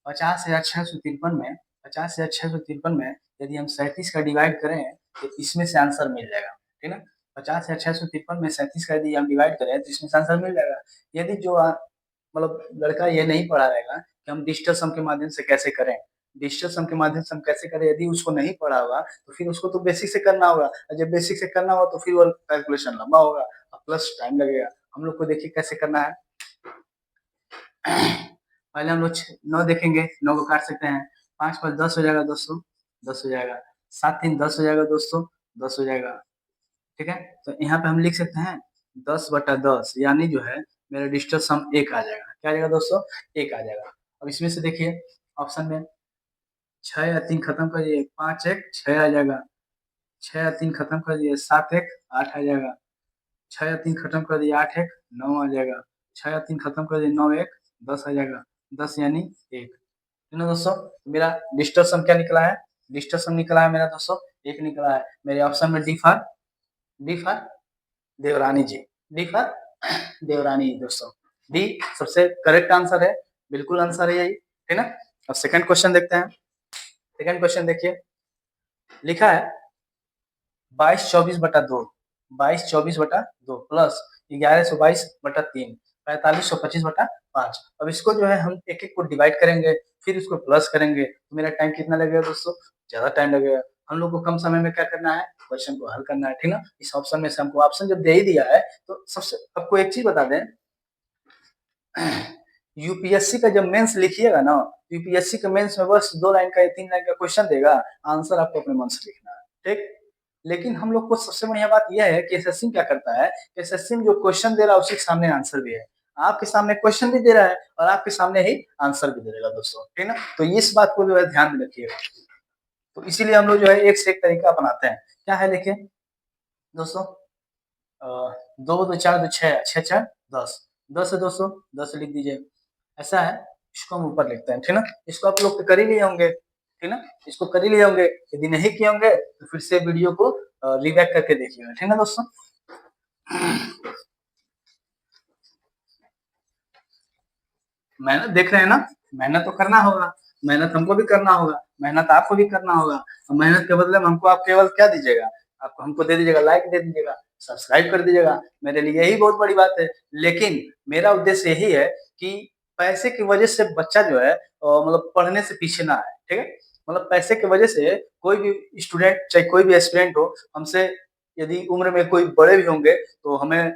50,653 में 50,653 में यदि हम 37 का डिवाइड करें तो इसमें से आंसर मिल जाएगा, ठीक है ना। 50,653 में 37 का यदि हम डिवाइड करें तो इसमें से आंसर मिल जाएगा। यदि जो मतलब लड़का ये नहीं पढ़ा रहेगा कि हम डिजिटल सम के माध्यम से कैसे करें, डिजिटल सम के माध्यम से हम कैसे करें, यदि उसको नहीं पढ़ा होगा तो फिर उसको तो बेसिक से करना होगा, और जब बेसिक से करना होगा तो फिर वो कैलकुलेशन लंबा होगा और प्लस टाइम लगेगा। हम लोग को देखिए कैसे करना है। पहले हम लोग 9 देखेंगे, 9 को काट सकते हैं, 5 5 10 हो जाएगा दोस्तों, 10 हो जाएगा, 7 3 10 हो जाएगा दोस्तों, 10 हो जाएगा, ठीक है। तो यहाँ पे हम लिख सकते हैं 10/10, यानी जो है मेरा डिजिटल सम 1 आ जाएगा। क्या आ जाएगा दोस्तों, 1 आ जाएगा। अब इसमें से देखिए ऑप्शन में 6 या 3 खत्म करिए, 5 1 6 आ जाएगा, 6 या 3 खत्म कर दिए, 7 1 8 आ जाएगा, 6 या 3 खत्म कर दिए, 8 1 9 आ जाएगा, 6 या 3 खत्म कर दिए, 9 1 10 आ जाएगा, 10 यानी 1, है ना दोस्तों। मेरा डिजिटल सम क्या निकला है, डिजिटल सम निकला है मेरा दोस्तों 1 निकला है। मेरे ऑप्शन में डी फॉर देवरानी जी, डी फॉर देवरानी दोस्तों, डी सबसे करेक्ट आंसर है, बिल्कुल आंसर है यही, है ना। अब सेकंड क्वेश्चन देखते हैं। सेकंड क्वेश्चन देखिए, लिखा है 22/24/2, 22/24/2 प्लस 1122/3, 4525/5। अब इसको जो है हम एक एक को डिवाइड करेंगे, फिर इसको प्लस करेंगे, तो मेरा टाइम कितना लगेगा दोस्तों, ज्यादा टाइम लगेगा। हम लोग को कम समय में क्या करना है, क्वेश्चन को हल करना है, ठीक ना। इस ऑप्शन में से हमको ऑप्शन जब दे ही दिया है तो सबसे आपको एक चीज बता दें, यूपीएससी का जब मेंस लिखिएगा ना, यूपीएससी के मेंस में बस 2 लाइन का या 3 लाइन का क्वेश्चन देगा, आंसर आपको अपने मन से लिखना है, ठीक। लेकिन हम लोग को सबसे बढ़िया बात यह है कि एसएससी क्या करता है, एसएससी में जो क्वेश्चन दे रहा है उसी के सामने आंसर भी है, आपके सामने क्वेश्चन भी दे रहा है और आपके सामने ही आंसर भी दे देगा दोस्तों, ठीक ना। तो इस बात को जो है ध्यान में रखिएगा। तो इसीलिए हम लोग जो है एक से एक तरीका अपनाते हैं। क्या है देखिए दोस्तों, 2 2 4 2 6, 6 4 10, 10 है दोस्तों, 10 लिख दीजिए। ऐसा है, इसको हम ऊपर लिखते हैं, ठीक ना। इसको आप लोग तो कर ही लिए होंगे, ठीक ना, इसको कर ही लिए होंगे। यदि नहीं किए होंगे तो फिर से वीडियो को रिबैक करके देखिएगा, ठीक ना दोस्तों। मेहनत देख रहे हैं ना, मेहनत तो करना होगा, मेहनत हमको भी करना होगा, मेहनत आपको भी करना होगा। और मेहनत के बदले में हमको आप केवल क्या दीजिएगा, आपको हमको दे दीजिएगा लाइक दे दीजिएगा, सब्सक्राइब कर दीजिएगा, मेरे लिए यही बहुत बड़ी बात है। लेकिन मेरा उद्देश्य यही है कि पैसे की वजह से बच्चा जो है मतलब पढ़ने से पीछे ना आए, ठीक है। मतलब पैसे की वजह से कोई भी स्टूडेंट चाहे कोई भी एस्पिरेंट हो, हमसे यदि उम्र में कोई बड़े भी होंगे तो हमें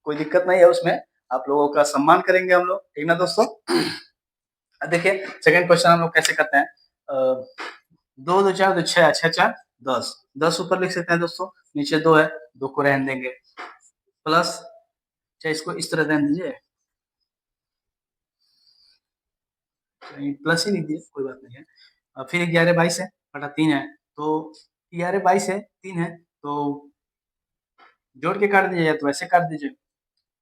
कोई दिक्कत नहीं है उसमें, आप लोगों का सम्मान करेंगे हम लोग, ठीक ना दोस्तों। देखिए सेकंड क्वेश्चन हम लोग कैसे करते हैं, 2 2 4 2 6, 6 4 10, 10 ऊपर लिख सकते हैं दोस्तों, नीचे 2 है, 2 को रहने देंगे, प्लस चाहे इसको इस तरह रहने दीजिए, प्लस ही लिख दिए कोई बात नहीं है। फिर 11 22 है बटा 3 है, तो 11 22 है 3 है, तो जोड़ के काट दीजिए या तो ऐसे काट दीजिए,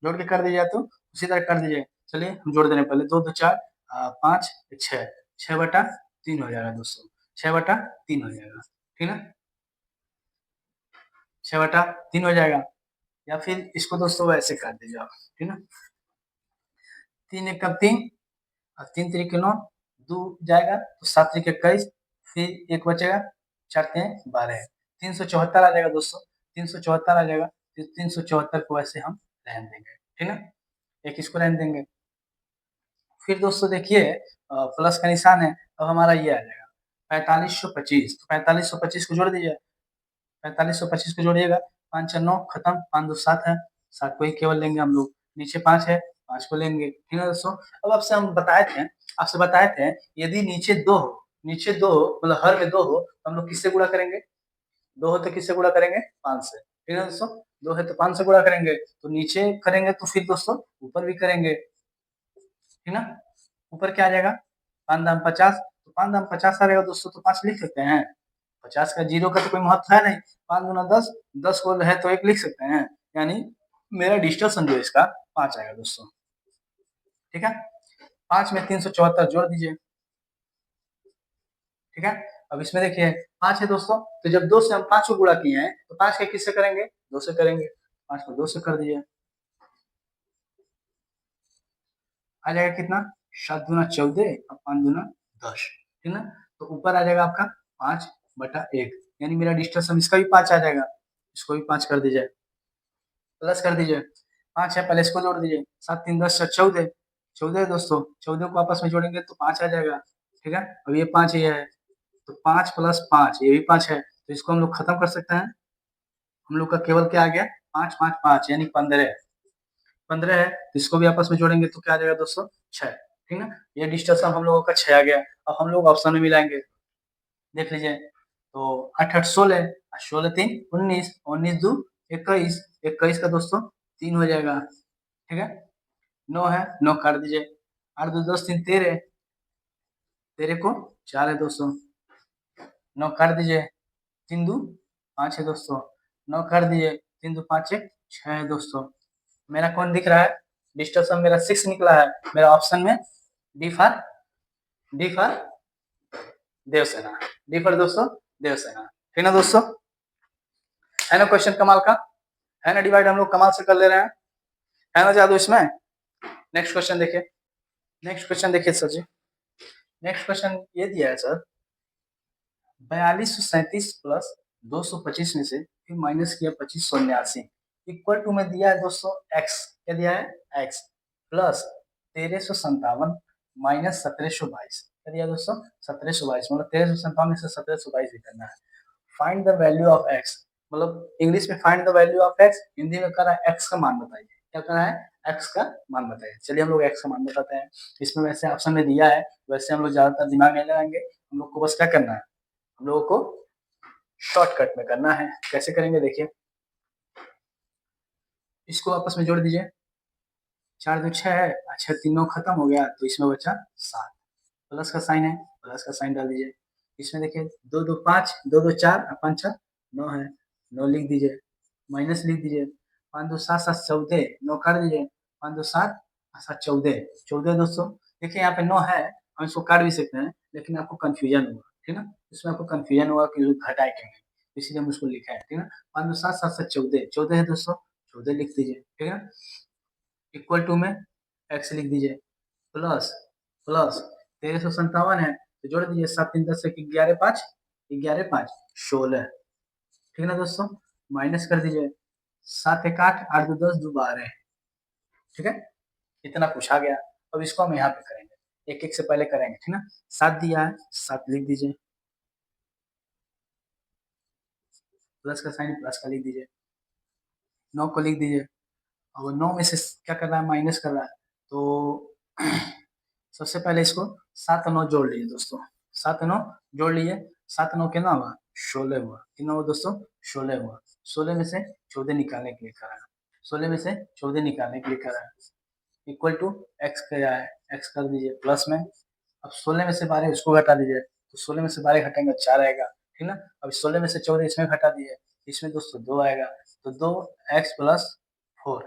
जोड़ के कर दीजिए तो उसी तरह कर दीजिए। चलिए हम जोड़ दे रहे हैं, पहले 2 2 4 5 6, 6/3 हो जाएगा दोस्तों, 6/3 हो जाएगा, ठीक है, 6/3 हो जाएगा। या फिर इसको दोस्तों ऐसे कर दीजिए आप, ठीक है, 3 1 का 3 और 3 3 के 9, 2 जाएगा तो 7 3 के 21, फिर 1 बचेगा, 4 3 12, 374 आ जाएगा दोस्तों, 374 आ जाएगा। फिर 374 को ऐसे हम रहने देंगे, ठीक है, एक इसको रहने देंगे। फिर दोस्तों देखिए प्लस का निशान है, अब हमारा ये आ जाएगा 4525, तो 4525 को जोड़ दीजिए, 45 और 25 को जोड़िएगा, 5 4 9 खत्म, 5 2 7 है, 7 को ही केवल लेंगे हम लोग, नीचे 5 है, 5 को लेंगे, ठीक है दोस्तों। अब आपसे बताए थे यदि नीचे 2 हो, मतलब हर में 2 हो तो हम लोग किससे गुणा करेंगे? 2 हो तो किससे गुणा करेंगे? 5 से, ठीक है दोस्तों। 2 है तो 5 से गुणा करेंगे, तो नीचे करेंगे तो फिर दोस्तों ऊपर भी करेंगे, ठीक ना। ऊपर क्या आ जाएगा? 5 दाम 50, तो 5 दाम 50 आ जाएगा दोस्तों, तो 5 लिख सकते हैं। 50 का जीरो का तो कोई महत्व है नहीं, 5 गुना 10, 10 को है तो 1 लिख सकते हैं, यानी मेरा डिस्टर्शन जो है इसका 5 आएगा दोस्तों, ठीक है। 5 में 374 जोड़ दीजिए, ठीक है। अब इसमें देखिए 5 है दोस्तों, तो जब 2 से हम 5 को गुणा किए हैं तो 5 के किससे करेंगे? 2 से करेंगे, 5 को 2 से कर दीजिए, आ जाएगा कितना? 7 दूना 14 और 5 दूना 10, ठीक ना। तो ऊपर आ जाएगा आपका 5/1, यानी मेरा डिस्टेंस इसका भी 5 आ जाएगा, इसको भी 5 कर दीजिए, प्लस कर दीजिए। 5 है, पहले इसको जोड़ दीजिए, 7 3 10 14, 14 है दोस्तों, 14 को आपस में जोड़ेंगे तो 5 आ जाएगा, ठीक है। अब ये 5 ये है, तो 5 प्लस 5 ये भी 5 है, तो इसको हम लोग खत्म कर सकते हैं। हम लोग का केवल क्या आ गया? 5 5 5 यानी 15, 15 है, तो इसको भी आपस में जोड़ेंगे तो क्या आ जाएगा दोस्तों? 6, ठीक ना। ये डिस्टेंस हम लोगों का 6 आ गया। अब हम लोग ऑप्शन में मिलाएंगे, देख लीजिए, तो 8 8 16, 16 3 19, 19 2 21, 21 का दोस्तों 3 हो जाएगा, ठीक है। 9 है, 9 काट दीजिए, 8 2 10 3 13, 13 को 4 है दोस्तों, 9 काट दीजिए, 3 2 5 है दोस्तों, 9 काट दीजिए, 3 2 5 1 6 है दोस्तों। मेरा कौन दिख रहा है? डिस्टेंस मेरा 6 निकला है, मेरा ऑप्शन में D for D for Devasena, D for दोस्तों देवसेना, ठीक ना दोस्तों। है ना क्वेश्चन कमाल का? है ना डिवाइड हम लोग कमाल से कर ले रहे हैं, है ना जादू इसमें। नेक्स्ट क्वेश्चन देखिए, नेक्स्ट क्वेश्चन देखिए सर जी, नेक्स्ट क्वेश्चन ये दिया है सर, 4237 प्लस 225 में से फिर माइनस किया 2589 इक्वल टू में दिया है दोस्तों x, क्या दिया है? x प्लस 1357 माइनस 1722, क्या दिया दोस्तों? 1722, मतलब 1357 में से 1722 भी करना है। Find the value of x, मतलब इंग्लिश में find the value of x, Hindi में कर रहा है x का मान बताइए, क्या कर रहा है? x का मान बताइए। चलिए हम लोग x का मान बताते हैं। इसमें वैसे ऑप्शन में दिया है, वैसे हम लोग ज्यादातर दिमाग नहीं लगाएंगे, हम लोग को बस क्या करना है, हम लोगों को शॉर्टकट में करना है। कैसे करेंगे देखिए, इसको आपस में जोड़ दीजिए, 4 2 6 है, अच्छा 3 9 खत्म हो गया, तो इसमें बचा 7, प्लस का साइन है, प्लस का साइन डाल दीजिए। इसमें देखिए 2 2 5, 2 2 4 और 5 6 9 है, 9 लिख दीजिए, माइनस लिख दीजिए, 5 2 7 7 14, 9 काट दीजिए, 5 2 7 7 14, 14 दोस्तों। देखिए यहाँ पे 9 है, हम इसको काट भी सकते हैं, लेकिन आपको कंफ्यूजन होगा, ठीक ना, इसमें आपको कंफ्यूजन होगा कि घटाए क्यों, इसीलिए हम उसको लिखा है, ठीक ना। 5 2 7 7 7 14, 14 है दोस्तों, 14 लिख दीजिए, ठीक है। इक्वल टू में x लिख दीजिए, प्लस प्लस 1357 है, तो जोड़ दीजिए, 7 3 10 1 11 5, 11 5 16, ठीक है ना दोस्तों। माइनस कर दीजिए, 7 1 8, 8 2 10 2 12, ठीक है। इतना पूछा गया, अब इसको हम यहाँ पे करेंगे, एक एक से पहले करेंगे, ठीक ना। 7 दिया है, 7 लिख दीजिए, प्लस का साइन प्लस का लिख दीजिए, 9 को लिख दीजिए, और 9 में से क्या कर रहा है? माइनस कर रहा है, तो सबसे पहले इसको 7 और 9 जोड़ लीजिए दोस्तों, 7 और 9 जोड़ लीजिए, 7 9 कितना हुआ? 16 हुआ, कितना हुआ दोस्तों? 16 हुआ। 16 में से 14 निकालने के लिए करा है, 16 में से 14 निकालने के लिए करा है, इक्वल टू एक्स क्या है? एक्स कर दीजिए प्लस में, अब 16 में से 12 उसको घटा दीजिए, तो 16 में से 12 घटाएंगे 4 आएगा, ठीक ना। अब 16 में से 14 इसमें घटा दिए, इसमें दोस्तों 2 आएगा, तो 2 एक्स प्लस 4,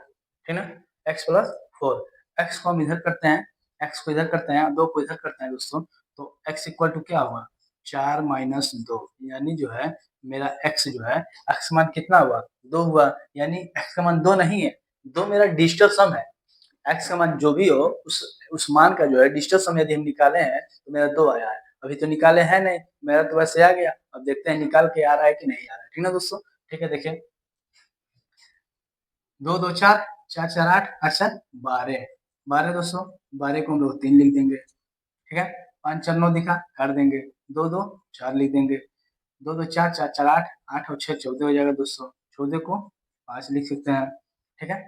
ठीक ना, एक्स प्लस 4। एक्स को हम इधर करते हैं, एक्स को इधर करते हैं, 2 को इधर करते हैं दोस्तों, तो एक्स इक्वल टू क्या हुआ? 4 माइनस 2, यानी जो है मेरा एक्स जो है, एक्स मान कितना हुआ? 2 हुआ, यानी एक्स का मान 2 नहीं है, 2 मेरा डिजिटल सम है। एक्स का मान जो भी हो, उस मान का जो है डिजिटल सम यदि हम निकाले हैं तो मेरा 2 आया है। अभी तो निकाले हैं नहीं, मेरा तो वैसे आ गया, अब देखते हैं निकाल के आ रहा है कि नहीं आ रहा है, ठीक ना दोस्तों। ठीक है, देखिए 2 2 4, 4 4 8, 8 12, 12 दोस्तों, 12 को हम लोग 3 लिख देंगे, ठीक है। 5 4 9 दिखा, काट देंगे, 2 2 4 लिख देंगे, दो दो चार, चार चार आठ, आठ और छः 14 हो जाएगा दोस्तों। 14 को 5 लिख सकते हैं, ठीक है।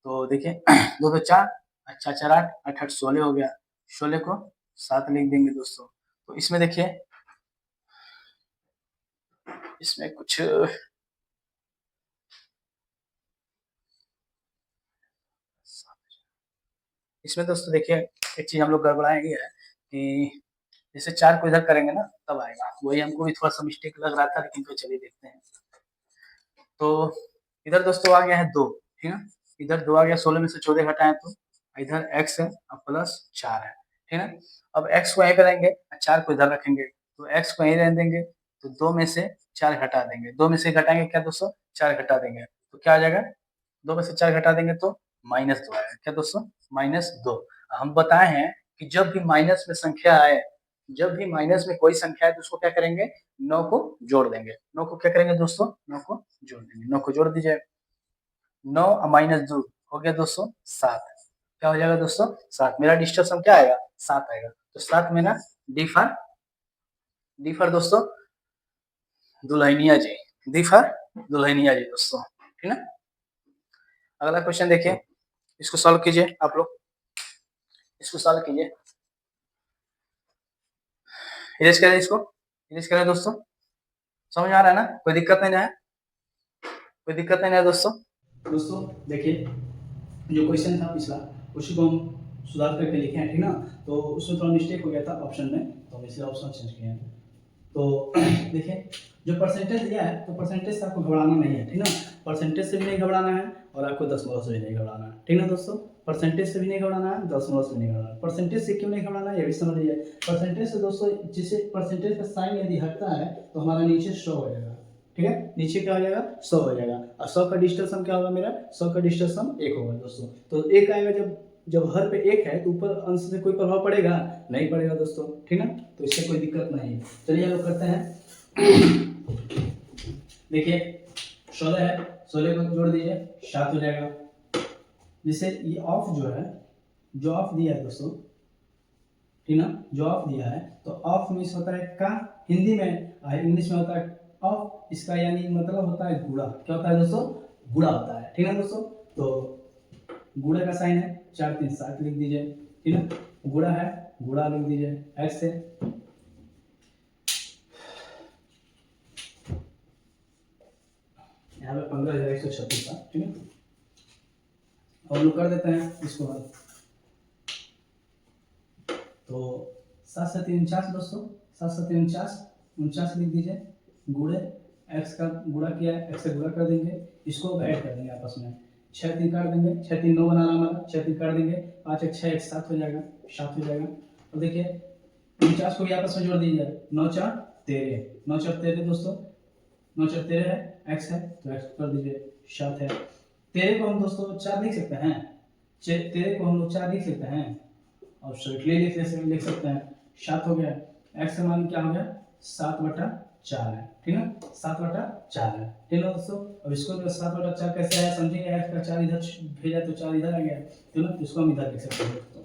तो देखिए दो दो चार, चार चार आठ, आठ आठ 16 हो गया। 16 को 7 लिख देंगे दोस्तों। तो इसमें देखिए, इसमें कुछ इसमें दोस्तों देखिए, एक चीज हम लोग गड़बड़ाएंगे है कि जैसे 4 को इधर करेंगे ना तब आएगा, वही हमको भी थोड़ा सा मिस्टेक लग रहा था, लेकिन तो चलिए देखते हैं। तो इधर दोस्तों आ गया है 2, ठीक है। इधर 2 आ गया, 16 में से 14 घटाएं तो इधर x है और प्लस 4 है, ठीक है। अब x को यहीं पे रहेंगे, 4 को इधर रखेंगे, तो x को यहीं रहने देंगे, तो 2 में से 4 घटा देंगे। 2 में से घटाएंगे क्या दोस्तों, 4 घटा देंगे, तो क्या आ जाएगा, 2 में से 4 घटा देंगे तो -2 आएगा। क्या दोस्तों, -2। हम बताए हैं कि जब भी माइनस में संख्या आए, जब भी माइनस में कोई संख्या है तो उसको क्या करेंगे, 9 को जोड़ देंगे। 9 को क्या करेंगे दोस्तों, 9 को जोड़ देंगे। 9 को जोड़ दीजिए, 9 -2 हो गया दोस्तों 7। क्या हो जाएगा दोस्तों, 7। मेरा डिस्टेंस क्या आएगा, 7 आएगा। तो 7 में ना डी फॉर दोस्तों दुल्हनिया जी, डी फॉर दुल्हनिया जी दोस्तों, ठीक है। अगला क्वेश्चन देखिए, इसको सॉल्व कीजिए आप लोग, इसको सॉल्व कीजिए। इरेज करें, इसको इरेज करें दोस्तों। समझ आ रहा है ना, कोई दिक्कत नहीं है, कोई दिक्कत नहीं है दोस्तों। दोस्तों देखिए, जो क्वेश्चन था पिछला, उसी को हम सुधार करके लिखे हैं, ठीक ना। तो उसमें थोड़ा मिस्टेक हो गया था ऑप्शन में, तो हम इसलिए ऑप्शन चेंज किए हैं। तो देखिए, जो परसेंटेज दिया है तो परसेंटेज से आपको घबराना नहीं है, ठीक ना। परसेंटेज से भी नहीं घबराना है और आपको दशमलव से भी नहीं घबराना है, ठीक ना दोस्तों। परसेंटेज से भी नहीं घबराना है, दशमलव से भी नहीं घबराना है। परसेंटेज से क्यों नहीं घबराना है ये भी समझ लीजिए। परसेंटेज से दोस्तों, जिसे परसेंटेज का साइन यदि हटता है तो हमारा नीचे 100 हो जाएगा, ठीक है। नीचे क्या हो जाएगा, 100 हो जाएगा। और 100 का डिस्टेंस क्या होगा, मेरा 100 का डिस्टेंस 1 होगा दोस्तों। तो 1 आएगा, जब जब हर पे 1 है तो ऊपर अंश से कोई प्रभाव पड़ेगा, नहीं पड़ेगा दोस्तों, ठीक ना। तो इससे कोई दिक्कत नहीं है। चलिए हम लोग करते हैं। देखिए 16 है, 16 को जोड़ दीजिए, 7 हो जाएगा। जिसे ये ऑफ जो है, जो ऑफ दिया है दोस्तों, ठीक ना, जो ऑफ दिया है, तो ऑफ मीन्स होता है का, हिंदी में, इंग्लिश में होता है ऑफ। इसका यानी मतलब होता है गुणा। क्या होता है दोस्तों, गुणा होता है, ठीक है दोस्तों। तो गुणा का साइन है, 4 3 7 लिख दीजिए, ठीक है। गुणा है, गुणा लिख दीजिए, x है, यहाँ पे 15,136 था, ठीक है। और लोग कर देते हैं इसको हल। तो 7 7 49 दोस्तों, 7 7 49, 49 लिख दीजिए। गुणे x का गुणा किया है, x से गुणा कर देंगे, इसको ऐड कर देंगे आपस में। 6 3 काट देंगे, 6 3 9 बना रहा हमारा, 6 3 काट देंगे, 5 1 6 1 7 हो जाएगा, 7 हो जाएगा। और देखिए 49 को भी आपस में जोड़ दीजिए, 9 4 13, 9 4 13 दोस्तों, 9 4 13 है, x है तो x कर दीजिए, 7 है। 13 को हम दोस्तों 4 लिख सकते हैं, 13 को हम लोग 4 लिख सकते हैं, और स्ट्रेटली लिख सकते हैं। 7 हो गया, x का मान क्या हो गया, 7/4 है, ठीक है, 7/4 है, ठीक है दोस्तों। अब इसको 7/4 कैसे आया समझिए, x का 4 इधर भेजा तो 4 इधर आ गया, ठीक है। इसको हम इधर लिख सकते हैं दोस्तों,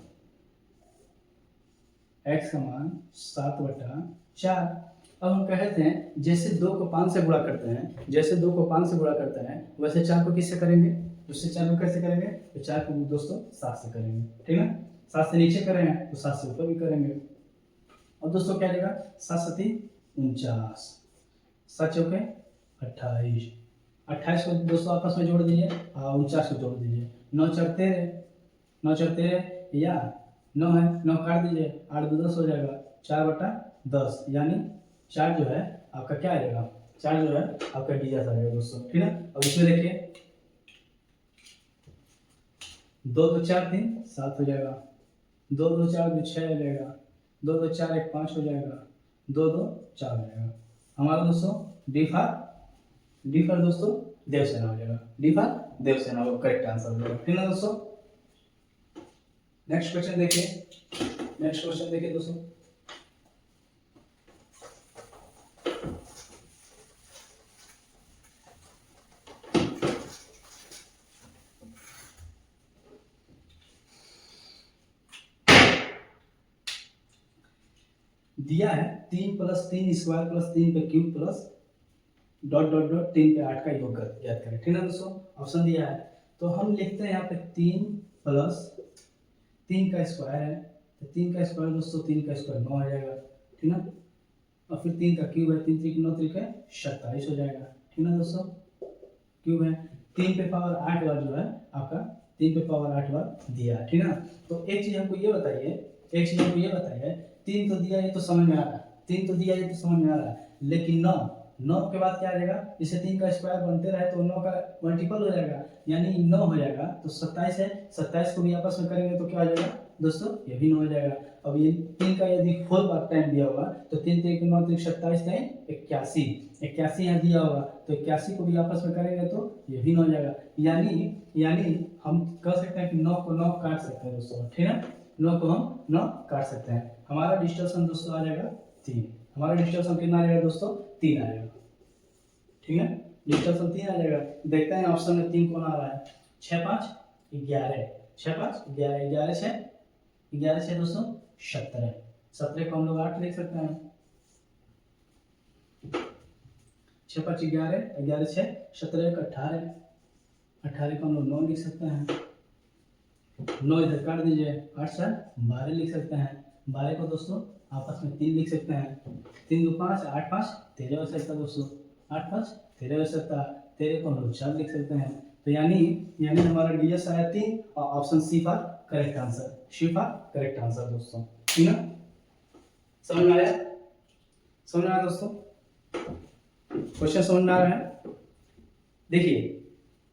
x का मान 7/4। अब हम कहते हैं जैसे 2 को 5 से गुणा करते हैं, जैसे 2 को 5 से गुणा करते हैं, वैसे 4 को किससे करेंगे, उससे 4 को कैसे करेंगे, तो 4 को दोस्तों 7 से करेंगे, ठीक है। 7 से नीचे करेंगे तो 7 से ऊपर भी करेंगे। और दोस्तों क्या देगा, 7 7 49, 7 चौके 28, 28 को दोस्तों आपस में जोड़ दीजिए, 49 को जोड़ दीजिए, 9 4 13, 9 4 13 या 9 है, 9 काट दीजिए, 8 2 10 हो जाएगा, 4/10, यानी 4 जो है आपका क्या आ जाएगा, 4 जो है आपका डीएस आ जाएगा दोस्तों, ठीक है। अब इसमें देखिए 2 2 4 3 7 हो जाएगा, 2 2 4 2 6 हो जाएगा, 2 2 4 1 5 हो जाएगा, 2 2 4 हो जाएगा। हमारा दोस्तों डी फॉर दोस्तों देवसेना हो जाएगा, डी फॉर देवसेना वो करेक्ट आंसर हो जाएगा, ठीक है दोस्तों। नेक्स्ट क्वेश्चन देखिए, नेक्स्ट क्वेश्चन देखिए दोस्तों, दिया है 3 प्लस 3 स्क्वायर प्लस 3 पे cube plus dot dot dot 3 पे 8 का योग ज्ञात करें। ठीक है दोस्तों, ऑप्शन दिया है तो हम लिखते हैं यहाँ पे 3 प्लस 3 का स्क्वायर है, तो 3 का स्क्वायर दोस्तों 3 का स्क्वायर 9 आ जाएगा। ठीक है, और फिर 3 का क्यूब है, 3 3 9 3 का 27 हो जाएगा। ठीक है दोस्तों, क्यूब है 3 पे पावर 8 बार जो है आपका 3 पे पावर 8 बार दिया है। ठीक है ना, तो एक चीज हमको ये बताइए, एक चीज हमको ये बताइए, 3 तो दिया ये तो समझ में आ रहा है, 3 तो दिया ये तो समझ में आ रहा है, लेकिन 9 के बाद क्या आ जाएगा, जैसे 3 का स्क्वायर बनते रहे तो 9 का मल्टीपल हो जाएगा, यानी 9 हो जाएगा, तो 27 है, 27 को भी आपस में करेंगे तो क्या हो जाएगा दोस्तों, ये भी 9 हो जाएगा। अब ये 3 का यदि होल पार्ट टाइम दिया होगा तो 3 3 9 3 27 81, 81 यहाँ दिया होगा तो 81 को भी आपस में करेंगे तो ये भी 9 हो जाएगा। यानी हम कह सकते हैं कि 9 को 9 काट सकते हैं दोस्तों। ठीक है, 9 को हम 9 काट सकते हैं। हमारा डिजिटल सम दोस्तों आ जाएगा 3, हमारा डिजिटल सम कितना आ जाएगा दोस्तों, 3 आ जाएगा। ठीक है, डिजिटल सम 3 आ जाएगा। देखते हैं ऑप्शन में 3 कौन आ रहा है, 6 5 11, 6 5 11, 11 6 11 6 दोस्तों 17, 17 को हम लोग 8 लिख सकते हैं, 6 5 11, 11 6 17 1 18, 18 को हम लोग 9 लिख सकते हैं, 9 इधर काट दीजिए, 8 4 12 लिख सकते हैं, 12 को दोस्तों आपस में 3 लिख सकते हैं, 3 2 5 8 5 13 हो सकता है दोस्तों, 8 5 13 हो सकता है, 13 को हम लोग 4 लिख सकते हैं। तो यानी हमारा डीएस आया 3 और option C for correct answer, C for correct answer दोस्तों। ठीक है, समझ में आया, समझ में आया दोस्तों, क्वेश्चन समझ में आ रहा है। देखिए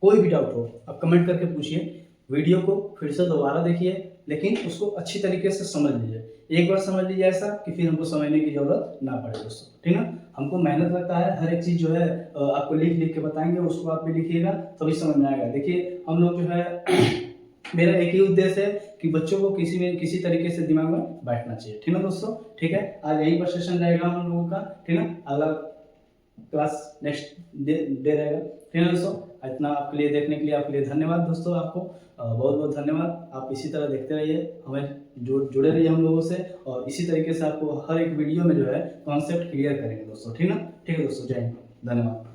कोई भी डाउट हो आप कमेंट करके पूछिए, वीडियो को फिर से दोबारा देखिए, लेकिन उसको अच्छी तरीके से समझ लीजिए, एक बार समझ लीजिए ऐसा कि फिर हमको समझने की जरूरत ना पड़े दोस्तों। ठीक है, हमको मेहनत लगता है, हर एक चीज़ जो है आपको लिख लिख के बताएंगे, उसको आप भी लिखिएगा तभी समझ में आएगा। देखिए हम लोग जो है मेरा एक ही उद्देश्य है कि बच्चों को किसी तरीके से दिमाग में बैठना चाहिए। ठीक है दोस्तों, ठीक है, आज यही पर सेशन रहेगा हम लोगों का। ठीक है, अगला क्लास नेक्स्ट डे रहेगा। ठीक है दोस्तों, इतना आपके लिए देखने के लिए आपके लिए धन्यवाद दोस्तों, आपको बहुत बहुत धन्यवाद। आप इसी तरह देखते रहिए, हमें जुड़े रहिए हम लोगों से, और इसी तरीके से आपको हर एक वीडियो में जो है कॉन्सेप्ट क्लियर करेंगे दोस्तों। ठीक है दोस्तों, जय हिंद, धन्यवाद।